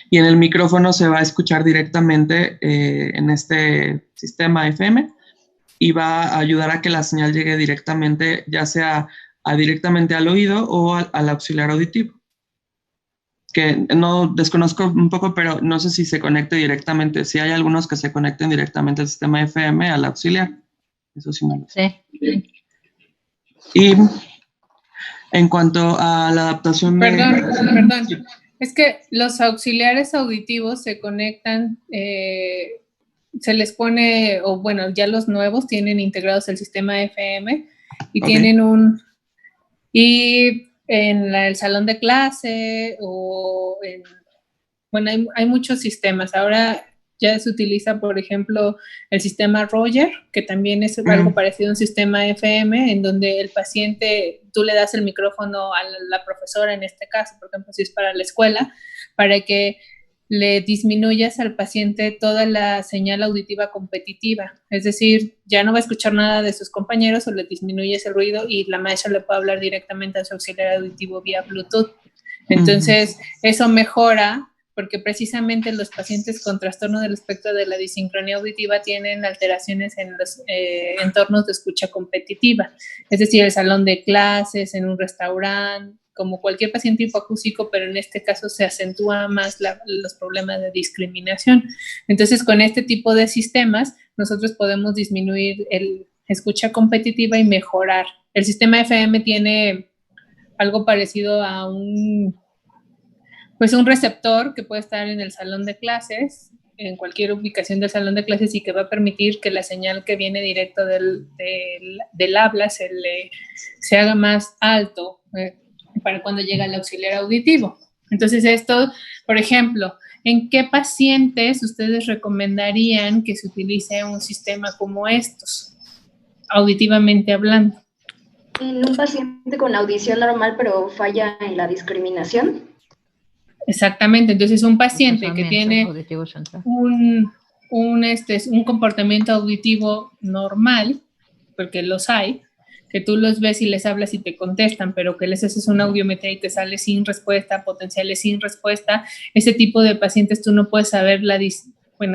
y en el micrófono se va a escuchar directamente en este sistema FM y va a ayudar a que la señal llegue directamente, ya sea directamente al oído o al auxiliar auditivo. Que no desconozco un poco, pero no sé si se conecte directamente. Si hay algunos que se conecten directamente al sistema FM al auxiliar. Eso sí no lo sé. Sí. Y en cuanto a la adaptación Perdón. Es que los auxiliares auditivos se conectan, se les pone, o bueno, ya los nuevos tienen integrados el sistema FM y tienen y en el salón de clase bueno, hay muchos sistemas. Ahora ya se utiliza, por ejemplo, el sistema Roger, que también es algo parecido a un sistema FM, en donde el paciente, tú le das el micrófono a la profesora, en este caso, por ejemplo, si es para la escuela, para que le disminuyas al paciente toda la señal auditiva competitiva. Es decir, ya no va a escuchar nada de sus compañeros, o le disminuyes el ruido y la maestra le puede hablar directamente a su auxiliar auditivo vía Bluetooth. Entonces, eso mejora, porque precisamente los pacientes con trastorno del espectro de la disincronía auditiva tienen alteraciones en los entornos de escucha competitiva, es decir, el salón de clases, en un restaurante, como cualquier paciente hipoacúsico, pero en este caso se acentúa más los problemas de discriminación. Entonces, con este tipo de sistemas, nosotros podemos disminuir el escucha competitiva y mejorar. El sistema FM tiene algo parecido a un receptor que puede estar en el salón de clases, en cualquier ubicación del salón de clases, y que va a permitir que la señal que viene directo del habla se haga más alto para cuando llega el auxiliar auditivo. Entonces esto, por ejemplo, ¿en qué pacientes ustedes recomendarían que se utilice un sistema como estos, auditivamente hablando? En un paciente con audición normal pero falla en la discriminación. Exactamente, entonces un paciente que tiene un comportamiento auditivo normal, porque los hay, que tú los ves y les hablas y te contestan, pero que les haces una audiometría y te sale sin respuesta, potenciales sin respuesta, ese tipo de pacientes tú no puedes saber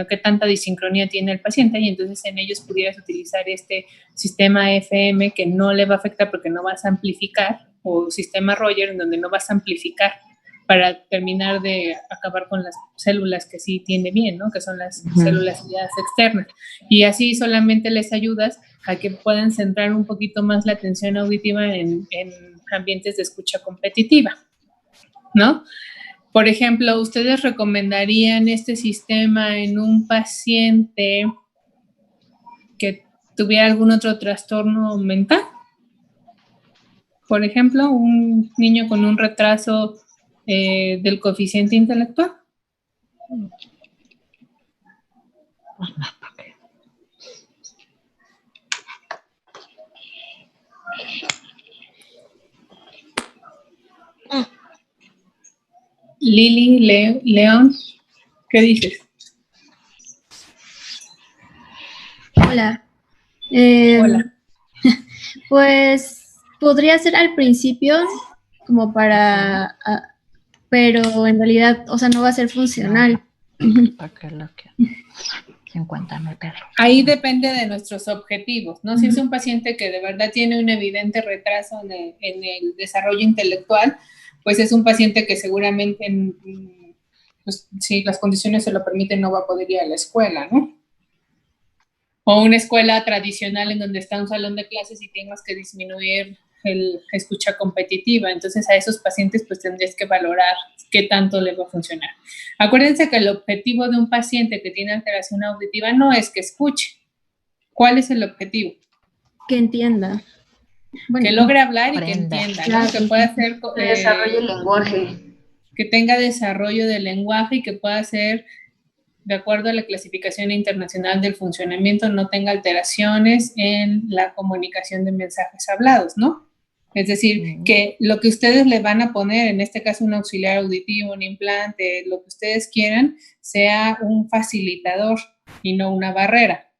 qué tanta disincronía tiene el paciente, y entonces en ellos pudieras utilizar este sistema FM que no le va a afectar porque no vas a amplificar, o sistema Roger en donde no vas a amplificar para terminar de acabar con las células que sí tiene bien, ¿no? Que son las células guiadas externas. Y así solamente les ayudas a que puedan centrar un poquito más la atención auditiva en ambientes de escucha competitiva, ¿no? Por ejemplo, ¿ustedes recomendarían este sistema en un paciente que tuviera algún otro trastorno mental? Por ejemplo, un niño con un retraso del coeficiente intelectual. Lili, León, ¿qué dices? Hola. Hola. Pues podría ser al principio como para, pero en realidad, o sea, no va a ser funcional. Ahí depende de nuestros objetivos, ¿no? Si es un paciente que de verdad tiene un evidente retraso en el desarrollo intelectual, pues es un paciente que seguramente, pues, si las condiciones se lo permiten, no va a poder ir a la escuela, ¿no? O una escuela tradicional en donde está un salón de clases y tengas que disminuir el escucha competitiva. Entonces a esos pacientes pues tendrías que valorar qué tanto les va a funcionar. Acuérdense que el objetivo de un paciente que tiene alteración auditiva no es que escuche. ¿Cuál es el objetivo? Que entienda. Bueno, que logre hablar y que entienda, ¿no? Claro, que pueda hacer... que desarrolle el lenguaje. Que tenga desarrollo del lenguaje y que pueda ser, de acuerdo a la clasificación internacional del funcionamiento, no tenga alteraciones en la comunicación de mensajes hablados, ¿no? Es decir, que lo que ustedes le van a poner, en este caso un auxiliar auditivo, un implante, lo que ustedes quieran, sea un facilitador y no una barrera.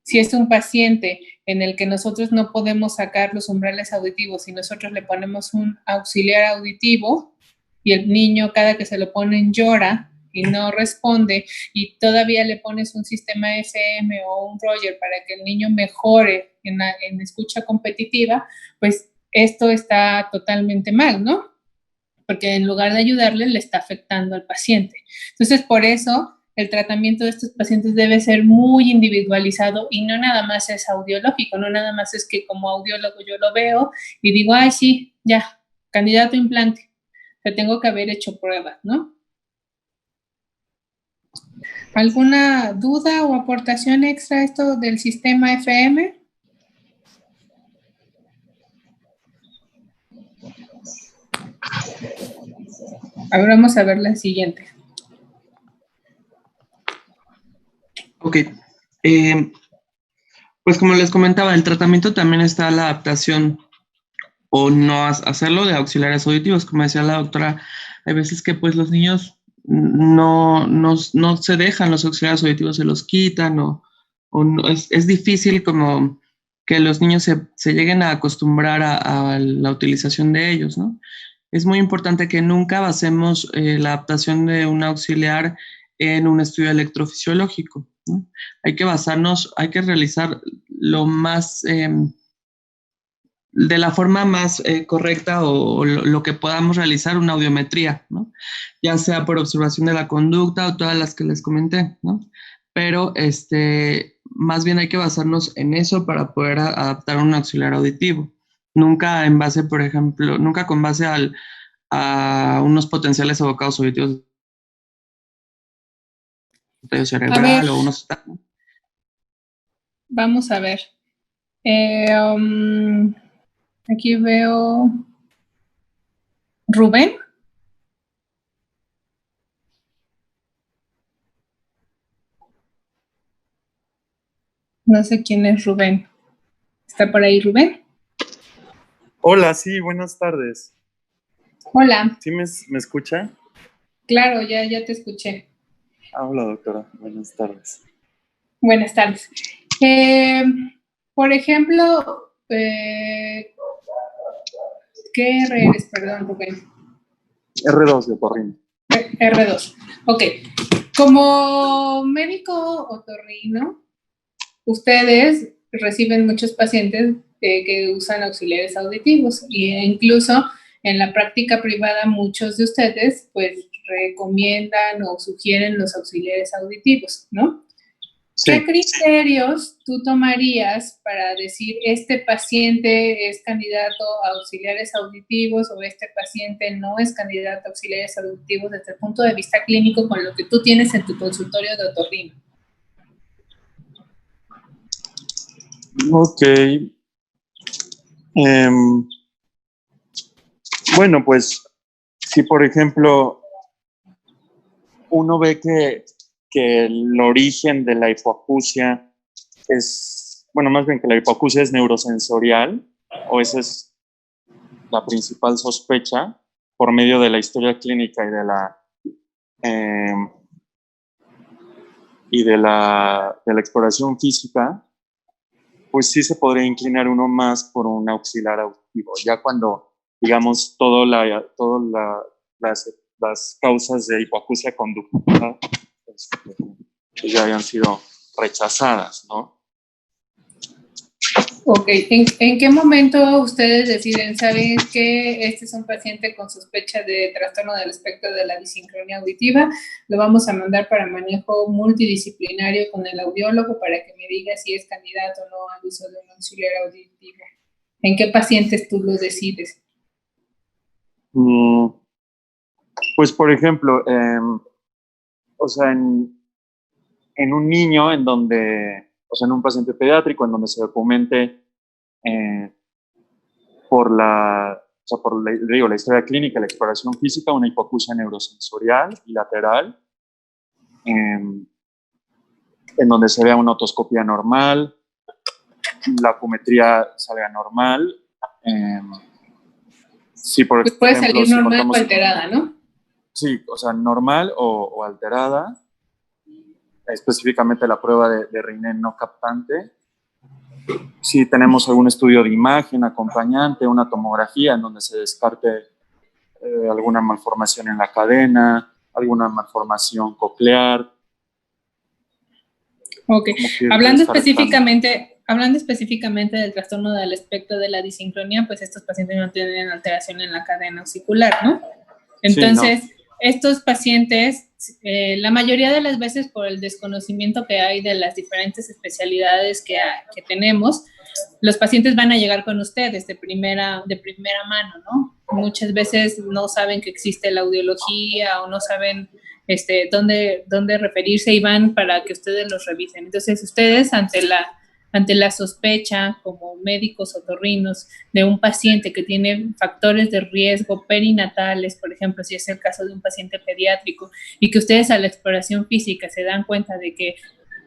Si es un paciente en el que nosotros no podemos sacar los umbrales auditivos y nosotros le ponemos un auxiliar auditivo y el niño cada que se lo ponen llora y no responde y todavía le pones un sistema FM o un Roger para que el niño mejore en escucha competitiva, pues esto está totalmente mal, ¿no? Porque en lugar de ayudarle, le está afectando al paciente. Entonces, por eso, el tratamiento de estos pacientes debe ser muy individualizado y no nada más es audiológico, no nada más es que como audiólogo yo lo veo y digo, ay, sí, ya, candidato a implante, te tengo que haber hecho pruebas, ¿no? ¿Alguna duda o aportación extra a esto del sistema FM? A ver, vamos a ver la siguiente. Ok. Pues como les comentaba, el tratamiento también está la adaptación o no hacerlo de auxiliares auditivos. Como decía la doctora, hay veces que pues los niños no se dejan los auxiliares auditivos, se los quitan o no, es difícil como que los niños se lleguen a acostumbrar a la utilización de ellos, ¿no? Es muy importante que nunca basemos la adaptación de un auxiliar en un estudio electrofisiológico, ¿no? Hay que realizar lo más, de la forma más correcta o lo que podamos realizar una audiometría, ¿no? Ya sea por observación de la conducta o todas las que les comenté, ¿no? Pero más bien hay que basarnos en eso para poder adaptar un auxiliar auditivo. Nunca en base, por ejemplo, nunca con base a unos potenciales evocados auditivos cerebral o unos... Vamos a ver. Aquí veo Rubén. No sé quién es Rubén. ¿Está por ahí Rubén? Hola, sí, buenas tardes. Hola. ¿Sí me escucha? Claro, ya te escuché. Hola, doctora. Buenas tardes. Buenas tardes. Por ejemplo, ¿qué R eres? Perdón, Rubén. R2 de otorrino. R2. Ok. Como médico otorrino, ustedes reciben muchos pacientes que usan auxiliares auditivos e incluso en la práctica privada muchos de ustedes pues recomiendan o sugieren los auxiliares auditivos, ¿no? Sí. ¿Qué criterios tú tomarías para decir este paciente es candidato a auxiliares auditivos o este paciente no es candidato a auxiliares auditivos desde el punto de vista clínico con lo que tú tienes en tu consultorio de otorrino? Ok. Bueno, pues si por ejemplo uno ve que el origen de la hipoacusia es, bueno, más bien que la hipoacusia es neurosensorial, o esa es la principal sospecha por medio de la historia clínica y de la exploración física, pues sí se podría inclinar uno más por un auxiliar auditivo. Ya cuando, digamos, las causas de hipoacusia conductiva pues ya hayan sido rechazadas, ¿no? Ok, ¿en qué momento ustedes deciden, saben que este es un paciente con sospecha de trastorno del espectro de la disincronía auditiva? Lo vamos a mandar para manejo multidisciplinario con el audiólogo para que me diga si es candidato o no al uso de un auxiliar auditivo. ¿En qué pacientes tú lo decides? Pues, por ejemplo, o sea, en un niño en donde, o sea, en un paciente pediátrico en donde se documente por la historia clínica, la exploración física, una hipoacusia neurosensorial y lateral, en donde se vea una otoscopia normal, la acumetría salga normal. Sí, pues puede salir normal o alterada, ¿no? Sí, o sea, normal o alterada. Específicamente la prueba de Rinne no captante. Si tenemos algún estudio de imagen acompañante, una tomografía en donde se descarte alguna malformación en la cadena, alguna malformación coclear. Ok, hablando específicamente del trastorno del espectro de la disincronía, pues estos pacientes no tienen alteración en la cadena ossicular, ¿no? Entonces, sí, no. Estos pacientes, la mayoría de las veces por el desconocimiento que hay de las diferentes especialidades que tenemos, los pacientes van a llegar con ustedes de primera mano, ¿no? Muchas veces no saben que existe la audiología o no saben dónde referirse y van para que ustedes los revisen. Entonces, ustedes ante la sospecha como médicos otorrinos de un paciente que tiene factores de riesgo perinatales, por ejemplo, si es el caso de un paciente pediátrico, y que ustedes a la exploración física se dan cuenta de que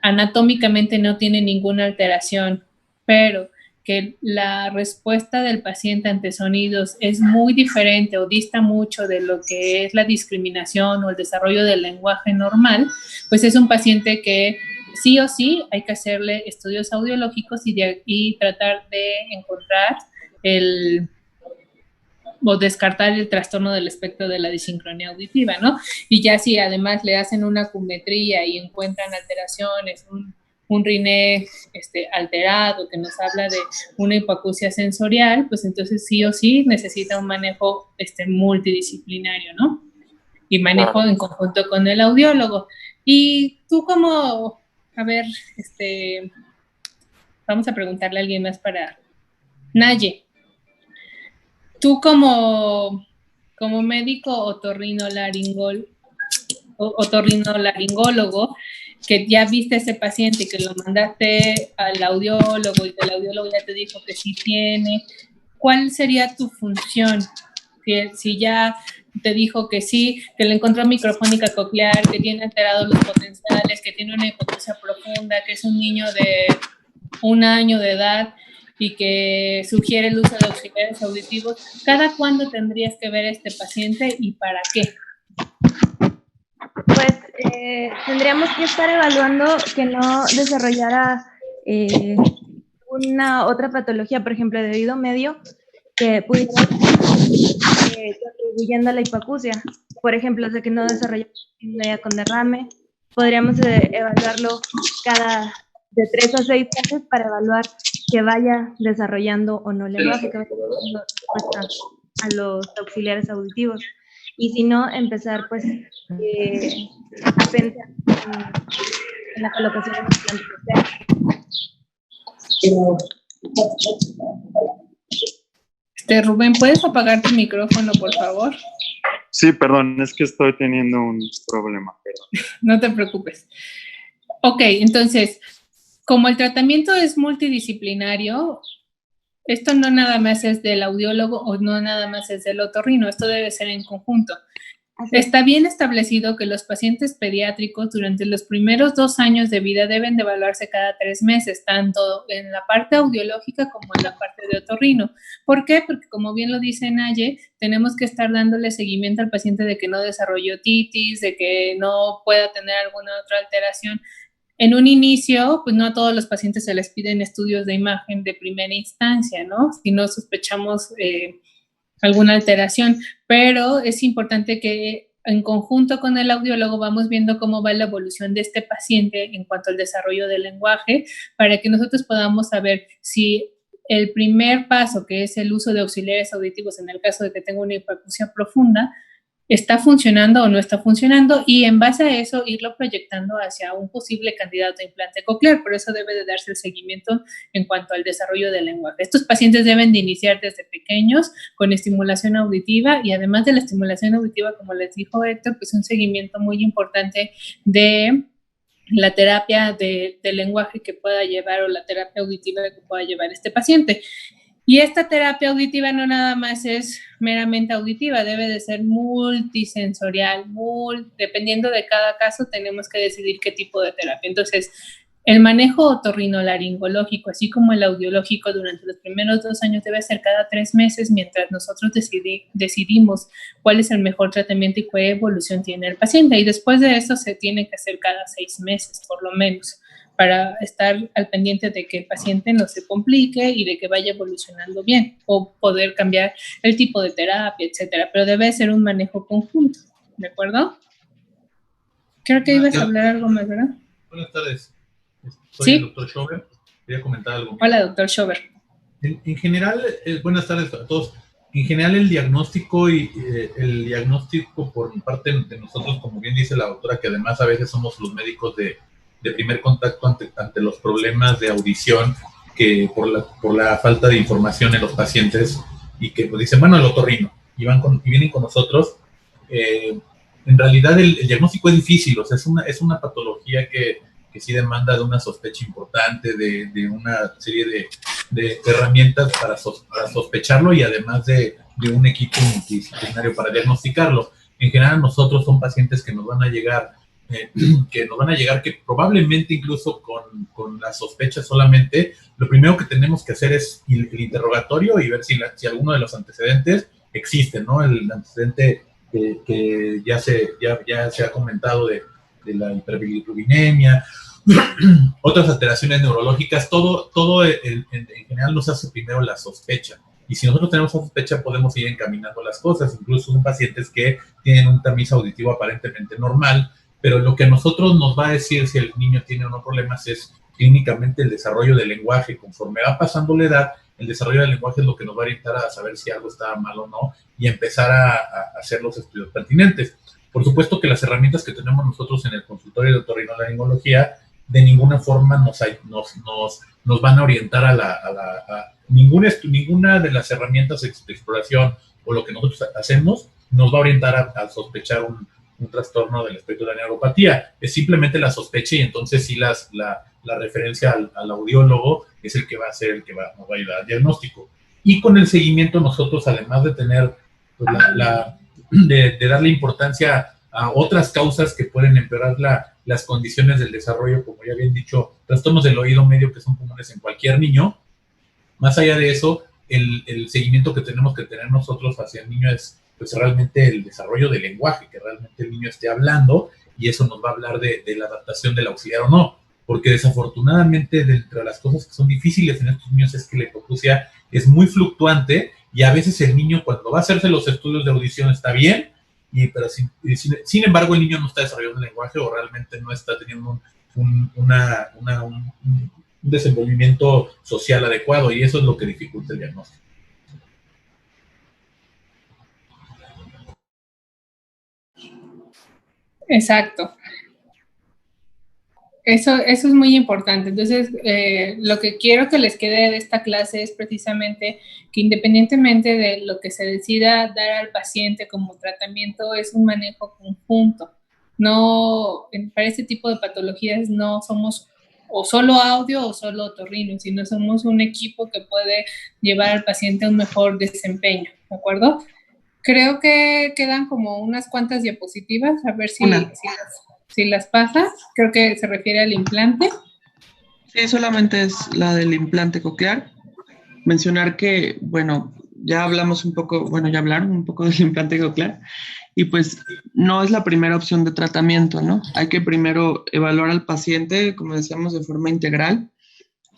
anatómicamente no tiene ninguna alteración, pero que la respuesta del paciente ante sonidos es muy diferente o dista mucho de lo que es la discriminación o el desarrollo del lenguaje normal, pues es un paciente que sí o sí hay que hacerle estudios audiológicos y tratar de encontrar o descartar el trastorno del espectro de la disincronía auditiva, ¿no? Y ya si además le hacen una acumetría y encuentran alteraciones, un Rinne alterado que nos habla de una hipoacusia sensorial, pues entonces sí o sí necesita un manejo multidisciplinario, ¿no? Y manejo en conjunto con el audiólogo. Y tú como, a ver, vamos a preguntarle a alguien más para Naye. Tú como médico otorrinolaringólogo, que ya viste a ese paciente y que lo mandaste al audiólogo y que el audiólogo ya te dijo que sí tiene, ¿cuál sería tu función? Si ya te dijo que sí, que le encontró microfónica coclear, que tiene alterados los potenciales, que tiene una hipoacusia profunda, que es un niño de 1 año de edad y que sugiere el uso de auxiliares auditivos, ¿cada cuándo tendrías que ver a este paciente y para qué? Pues tendríamos que estar evaluando que no desarrollara una otra patología, por ejemplo, de oído medio, que pudiera contribuyendo a la hipoacusia. Por ejemplo, de que no desarrolla una con derrame. Podríamos evaluarlo de 3 a 6 meses para evaluar que vaya desarrollando o no lenguaje. a los auxiliares auditivos. Y si no, empezar pues a pensar en la colocación de implantes externos. Rubén, ¿puedes apagar tu micrófono, por favor? Sí, perdón, es que estoy teniendo un problema, perdón. No te preocupes. Ok, entonces, como el tratamiento es multidisciplinario, esto no nada más es del audiólogo o no nada más es del otorrino, esto debe ser en conjunto. Está bien establecido que los pacientes pediátricos durante los primeros 2 años de vida deben de evaluarse cada 3 meses, tanto en la parte audiológica como en la parte de otorrino. ¿Por qué? Porque como bien lo dice Naye, tenemos que estar dándole seguimiento al paciente de que no desarrolle otitis, de que no pueda tener alguna otra alteración. En un inicio, pues no a todos los pacientes se les piden estudios de imagen de primera instancia, ¿no? Si no sospechamos alguna alteración, pero es importante que en conjunto con el audiólogo vamos viendo cómo va la evolución de este paciente en cuanto al desarrollo del lenguaje, para que nosotros podamos saber si el primer paso, que es el uso de auxiliares auditivos en el caso de que tenga una hipoacusia profunda, está funcionando o no está funcionando, y en base a eso irlo proyectando hacia un posible candidato a implante coclear. Por eso debe de darse el seguimiento en cuanto al desarrollo del lenguaje. Estos pacientes deben de iniciar desde pequeños con estimulación auditiva, y además de la estimulación auditiva, como les dijo Héctor, pues un seguimiento muy importante de la terapia del lenguaje que pueda llevar, o la terapia auditiva que pueda llevar este paciente. Y esta terapia auditiva no nada más es meramente auditiva, debe de ser multisensorial, dependiendo de cada caso tenemos que decidir qué tipo de terapia. Entonces, el manejo otorrinolaringológico, así como el audiológico, durante los primeros 2 años debe ser cada 3 meses, mientras nosotros decidimos cuál es el mejor tratamiento y qué evolución tiene el paciente. Y después de eso se tiene que hacer cada 6 meses, por lo menos, para estar al pendiente de que el paciente no se complique y de que vaya evolucionando bien, o poder cambiar el tipo de terapia, etcétera. Pero debe ser un manejo conjunto, ¿de acuerdo? Creo que ibas a hablar algo más, ¿verdad? Buenas tardes. Soy ¿Sí? el doctor Schober. Quería comentar algo. Hola, doctor Schober. En general, buenas tardes a todos. En general, el diagnóstico por parte de nosotros, como bien dice la doctora, que además a veces somos los médicos de primer contacto ante los problemas de audición, que por la falta de información en los pacientes, y que pues dicen, bueno, el otorrino, y vienen con nosotros. En realidad el diagnóstico es difícil, o sea, es una patología que sí demanda de una sospecha importante, de una serie de herramientas para sospecharlo, y además de un equipo multidisciplinario para diagnosticarlo. En general, nosotros son pacientes que nos van a llegar que probablemente incluso con la sospecha solamente, lo primero que tenemos que hacer es el interrogatorio y ver si alguno de los antecedentes existe, ¿no? El antecedente que ya se ha comentado de la hiperbilirubinemia, otras alteraciones neurológicas, todo en general nos hace primero la sospecha. Y si nosotros tenemos esa sospecha, podemos ir encaminando las cosas. Incluso son pacientes que tienen un tamiz auditivo aparentemente normal, pero lo que a nosotros nos va a decir si el niño tiene o no problemas es clínicamente el desarrollo del lenguaje. Conforme va pasando la edad, el desarrollo del lenguaje es lo que nos va a orientar a saber si algo está mal o no, y empezar a hacer los estudios pertinentes. Por supuesto que las herramientas que tenemos nosotros en el consultorio de otorrinolaringología de ninguna forma nos van a orientar a ninguna de las herramientas de exploración o lo que nosotros hacemos nos va a orientar a sospechar un trastorno del espectro de la neuropatía. Es simplemente la sospecha, y entonces sí la referencia al audiólogo es el que va a ser el que nos va a ayudar al diagnóstico. Y con el seguimiento nosotros, además de tener pues, de darle importancia a otras causas que pueden empeorar las condiciones del desarrollo, como ya habían dicho, trastornos del oído medio que son comunes en cualquier niño. Más allá de eso, el seguimiento que tenemos que tener nosotros hacia el niño es pues realmente el desarrollo del lenguaje, que realmente el niño esté hablando, y eso nos va a hablar de la adaptación del auxiliar o no, porque desafortunadamente entre las cosas que son difíciles en estos niños es que la hipoacusia es muy fluctuante, y a veces el niño cuando va a hacerse los estudios de audición está bien, pero sin embargo el niño no está desarrollando el lenguaje, o realmente no está teniendo un desenvolvimiento social adecuado, y eso es lo que dificulta el diagnóstico. Exacto. Eso es muy importante. Entonces, lo que quiero que les quede de esta clase es precisamente que independientemente de lo que se decida dar al paciente como tratamiento, es un manejo conjunto. No, para este tipo de patologías no somos o solo audio o solo otorrino, sino somos un equipo que puede llevar al paciente a un mejor desempeño, ¿de acuerdo? Creo que quedan como unas cuantas diapositivas, a ver si las pasas. Creo que se refiere al implante. Sí, solamente es la del implante coclear. Mencionar que, bueno, ya hablamos un poco, bueno, ya hablaron un poco del implante coclear, y pues no es la primera opción de tratamiento, ¿no? Hay que primero evaluar al paciente, como decíamos, de forma integral.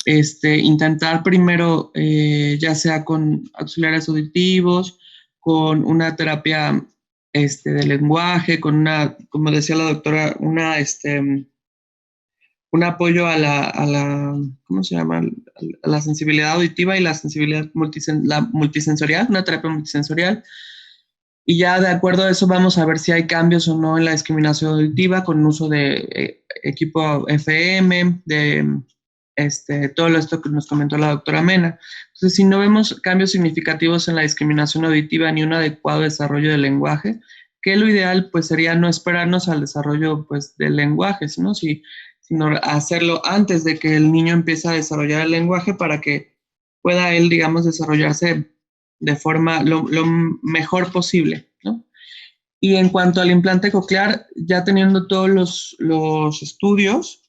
Intentar primero, ya sea con auxiliares auditivos, con una terapia de lenguaje, con una, como decía la doctora, un apoyo a la ¿cómo se llama? A la sensibilidad auditiva y la sensibilidad multisensorial, una terapia multisensorial. Y ya de acuerdo a eso vamos a ver si hay cambios o no en la discriminación auditiva con uso de equipo FM, de todo esto que nos comentó la doctora Mena. Entonces, si no vemos cambios significativos en la discriminación auditiva ni un adecuado desarrollo del lenguaje, que lo ideal pues sería no esperarnos al desarrollo pues del lenguaje, ¿no? Sino hacerlo antes de que el niño empiece a desarrollar el lenguaje para que pueda él, digamos, desarrollarse de forma lo mejor posible, ¿no? Y en cuanto al implante coclear, ya teniendo todos los estudios,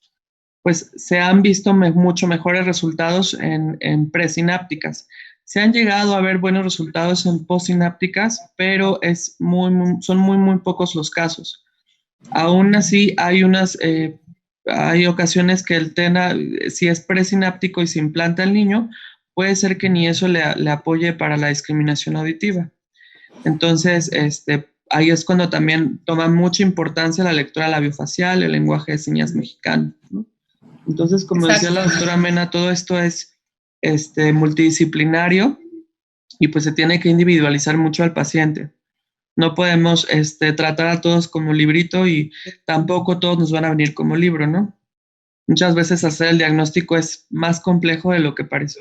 pues se han visto mucho mejores resultados en presinápticas. Se han llegado a ver buenos resultados en postsinápticas, pero son muy pocos los casos. Aún así, hay ocasiones que el TENA, si es presináptico y se implanta al niño, puede ser que ni eso le apoye para la discriminación auditiva. Entonces, ahí es cuando también toma mucha importancia la lectura labiofacial, el lenguaje de señas mexicano, ¿no? Entonces, como decía la doctora Mena, todo esto es multidisciplinario y pues se tiene que individualizar mucho al paciente. No podemos tratar a todos como librito y tampoco todos nos van a venir como libro, ¿no? Muchas veces hacer el diagnóstico es más complejo de lo que parece.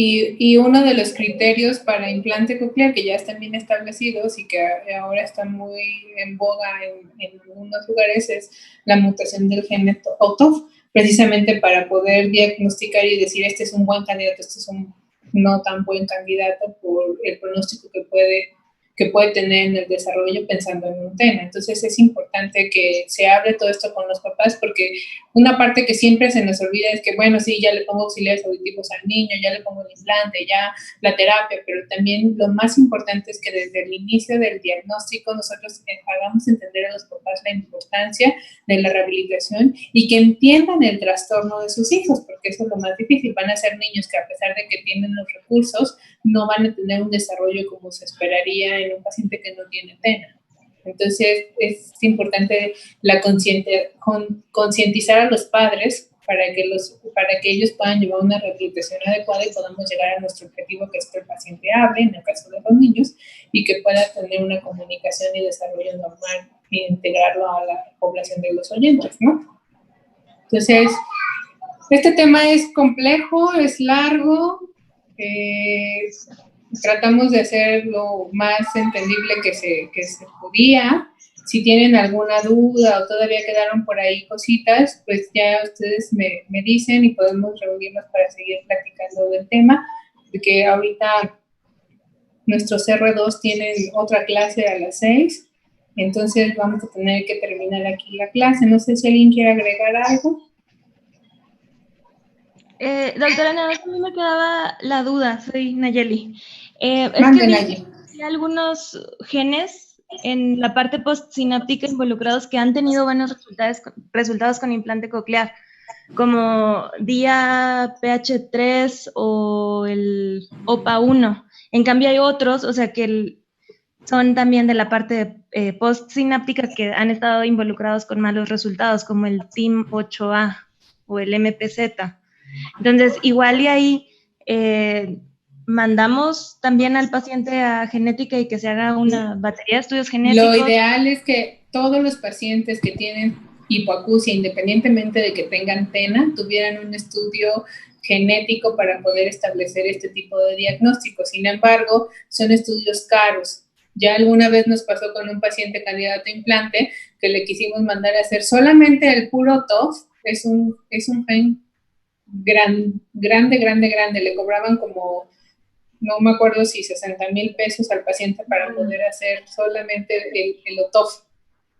Y uno de los criterios para implante coclear que ya están bien establecidos y que ahora están muy en boga en algunos lugares es la mutación del gen OTOF, precisamente para poder diagnosticar y decir este es un buen candidato, este es un no tan buen candidato por el pronóstico que puede tener en el desarrollo pensando en un TENA. Entonces es importante que se hable todo esto con los papás porque una parte que siempre se nos olvida es que, bueno, sí, ya le pongo auxiliares auditivos al niño, ya le pongo el implante, ya la terapia, pero también lo más importante es que desde el inicio del diagnóstico nosotros hagamos entender a los papás la importancia de la rehabilitación y que entiendan el trastorno de sus hijos, porque eso es lo más difícil. Van a ser niños que a pesar de que tienen los recursos, no van a tener un desarrollo como se esperaría en un paciente que no tiene TENA. Entonces, es importante concientizar a los padres para que ellos puedan llevar una rehabilitación adecuada y podamos llegar a nuestro objetivo, que es que el paciente hable, en el caso de los niños, y que pueda tener una comunicación y desarrollo normal e integrarlo a la población de los oyentes, ¿no? Entonces, este tema es complejo, es largo, tratamos de hacer lo más entendible que se podía. Si tienen alguna duda o todavía quedaron por ahí cositas, pues ya ustedes me dicen y podemos reunirnos para seguir platicando del tema, porque ahorita nuestros R2 tienen otra clase a las 6, entonces vamos a tener que terminar aquí la clase. No sé si alguien quiere agregar algo. Doctora, nada más a mí me quedaba la duda, soy Nayeli. Es Mande, que Nayeli. hay algunos genes en la parte postsináptica involucrados que han tenido buenos resultados con implante coclear, como DIA-PH3 o el OPA1. En cambio hay otros, o sea, que son también de la parte postsináptica que han estado involucrados con malos resultados, como el TIM8A o el MPZ. Entonces, igual y ahí mandamos también al paciente a genética y que se haga una batería de estudios genéticos. Lo ideal es que todos los pacientes que tienen hipoacusia, independientemente de que tengan TENA, tuvieran un estudio genético para poder establecer este tipo de diagnóstico. Sin embargo, son estudios caros. Ya alguna vez nos pasó con un paciente candidato a implante que le quisimos mandar a hacer solamente el puro TOF, es un gen grande, le cobraban como, no me acuerdo si 60,000 pesos al paciente para poder hacer solamente el OTOF.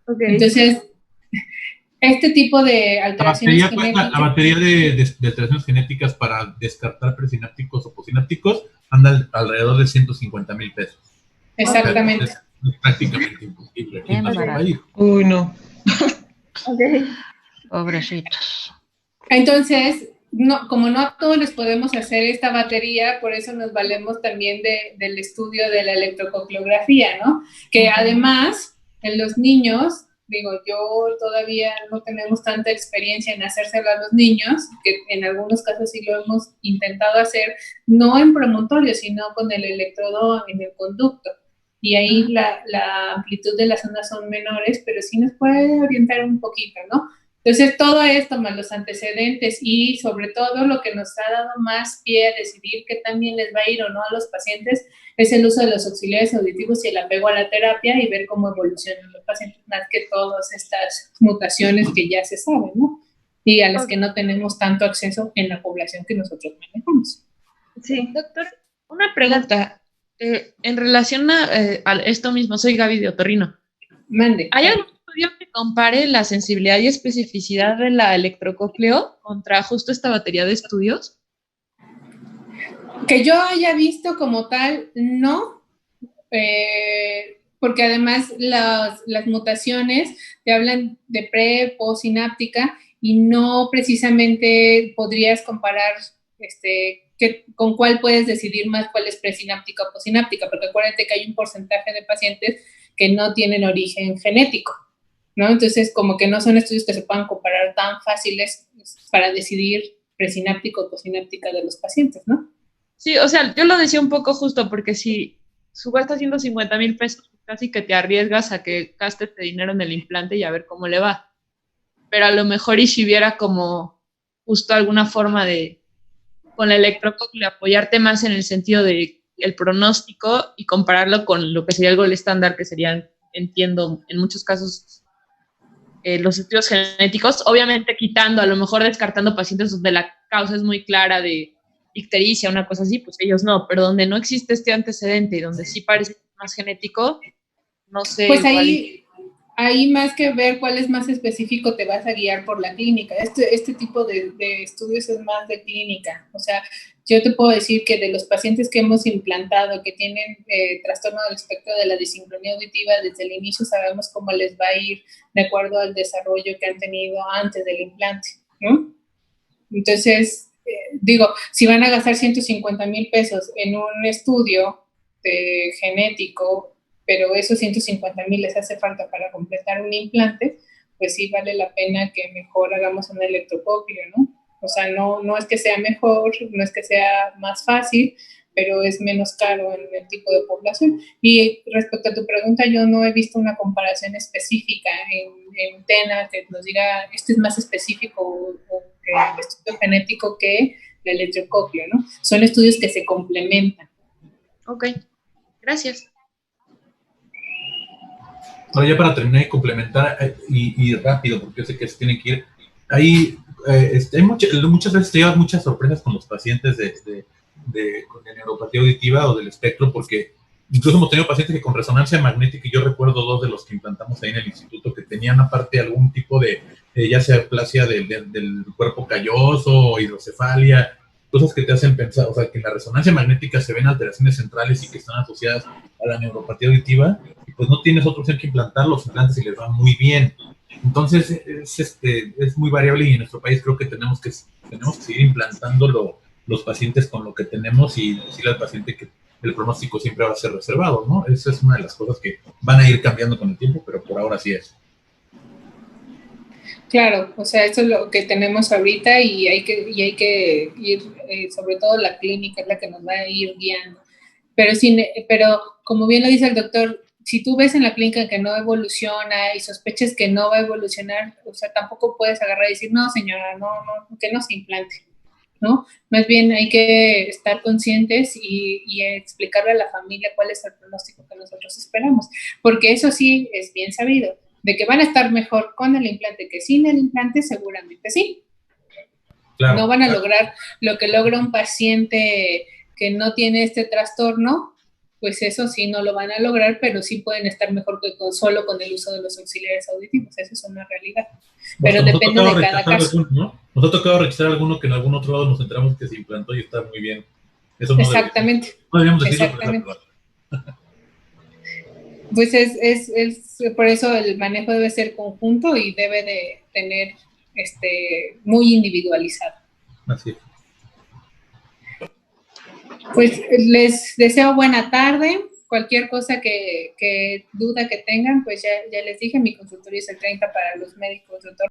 Okay. Entonces, este tipo de alteraciones genéticas... La batería de alteraciones genéticas para descartar presinápticos o posinápticos anda alrededor de 150,000 pesos. Exactamente. Es prácticamente imposible. Uy, no. Okay. Pobrecitos. Entonces, como no a todos les podemos hacer esta batería, por eso nos valemos también del estudio de la electrococleografía, ¿no? Que además, en los niños, digo, yo todavía no tenemos tanta experiencia en hacérselo a los niños, que en algunos casos sí lo hemos intentado hacer, no en promontorio, sino con el electrodo en el conducto. Y ahí la amplitud de las ondas son menores, pero sí nos puede orientar un poquito, ¿no? Entonces, todo esto, más los antecedentes y sobre todo lo que nos ha dado más pie a decidir qué también les va a ir o no a los pacientes es el uso de los auxiliares auditivos y el apego a la terapia y ver cómo evolucionan los pacientes más que todas estas mutaciones que ya se saben, ¿no? Y a las que no tenemos tanto acceso en la población que nosotros manejamos. Sí, doctor, una pregunta. En relación a esto mismo, soy Gaby de Otorrino. Mande. ¿Hay algún estudio que compare la sensibilidad y especificidad de la electrocócleo contra justo esta batería de estudios? Que yo haya visto como tal, no, porque además las mutaciones te hablan de pre-postsináptica y no precisamente podrías comparar con cuál puedes decidir más cuál es presináptica o postsináptica, porque acuérdate que hay un porcentaje de pacientes que no tienen origen genético, ¿no? Entonces, como que no son estudios que se puedan comparar tan fáciles para decidir presináptica o postsináptica de los pacientes, ¿no? Sí, o sea, yo lo decía un poco justo porque si cuesta 150,000 pesos, casi que te arriesgas a que gastes este dinero en el implante y a ver cómo le va. Pero a lo mejor y si hubiera como justo alguna forma de con la electrocócleo apoyarte más en el sentido de el pronóstico y compararlo con lo que sería el gol estándar, que serían, entiendo, en muchos casos los estudios genéticos, obviamente quitando, a lo mejor descartando pacientes donde la causa es muy clara de ictericia, una cosa así, pues ellos no, pero donde no existe este antecedente y donde sí parece más genético, no sé. Pues ahí más que ver cuál es más específico, te vas a guiar por la clínica. Este tipo de estudios es más de clínica. O sea, yo te puedo decir que de los pacientes que hemos implantado que tienen trastorno del espectro de la disincronía auditiva, desde el inicio sabemos cómo les va a ir de acuerdo al desarrollo que han tenido antes del implante, ¿no? Entonces, digo, si van a gastar 150,000 pesos en un estudio genético, pero esos 150,000 les hace falta para completar un implante, pues sí vale la pena que mejor hagamos un electrocócleo, ¿no? O sea, no es que sea mejor, no es que sea más fácil, pero es menos caro en el tipo de población. Y respecto a tu pregunta, yo no he visto una comparación específica en TENA que nos diga, este es más específico o que el estudio genético que el electrocócleo, ¿no? Son estudios que se complementan. Ok, gracias. Ahora ya para terminar y complementar y rápido, porque yo sé que se tienen que ir, hay muchas veces te llevas muchas sorpresas con los pacientes de neuropatía auditiva o del espectro, porque incluso hemos tenido pacientes que con resonancia magnética, y yo recuerdo 2 de los que implantamos ahí en el instituto, que tenían aparte algún tipo de ya sea aplasia del cuerpo calloso o hidrocefalia, cosas que te hacen pensar, o sea, que en la resonancia magnética se ven alteraciones centrales y que están asociadas a la neuropatía auditiva, y pues no tienes otra opción que implantar los implantes y les va muy bien. Entonces, es muy variable y en nuestro país creo que tenemos que seguir implantando los pacientes con lo que tenemos y decirle al paciente que el pronóstico siempre va a ser reservado, ¿no? Esa es una de las cosas que van a ir cambiando con el tiempo, pero por ahora sí es. Claro, o sea, esto es lo que tenemos ahorita y hay que ir, sobre todo la clínica es la que nos va a ir guiando. Pero como bien lo dice el doctor, si tú ves en la clínica que no evoluciona y sospechas que no va a evolucionar, o sea, tampoco puedes agarrar y decir, no, señora, no, que no se implante, ¿no? Más bien hay que estar conscientes y explicarle a la familia cuál es el pronóstico que nosotros esperamos, porque eso sí es bien sabido, de que van a estar mejor con el implante que sin el implante, seguramente sí. Claro, no van a lograr lo que logra un paciente que no tiene este trastorno, pues eso sí no lo van a lograr, pero sí pueden estar mejor que solo con el uso de los auxiliares auditivos, esa es una realidad. Pero depende de cada caso. Nos ha tocado rechazar alguno que en algún otro lado nos enteramos que se implantó y está muy bien. Eso no exactamente. No deberíamos decirlo, exactamente. Pues es por eso el manejo debe ser conjunto y debe de tener muy individualizado. Así es. Pues les deseo buena tarde. Cualquier cosa duda que tengan, pues ya les dije, mi consultorio es el 30 para los médicos, doctor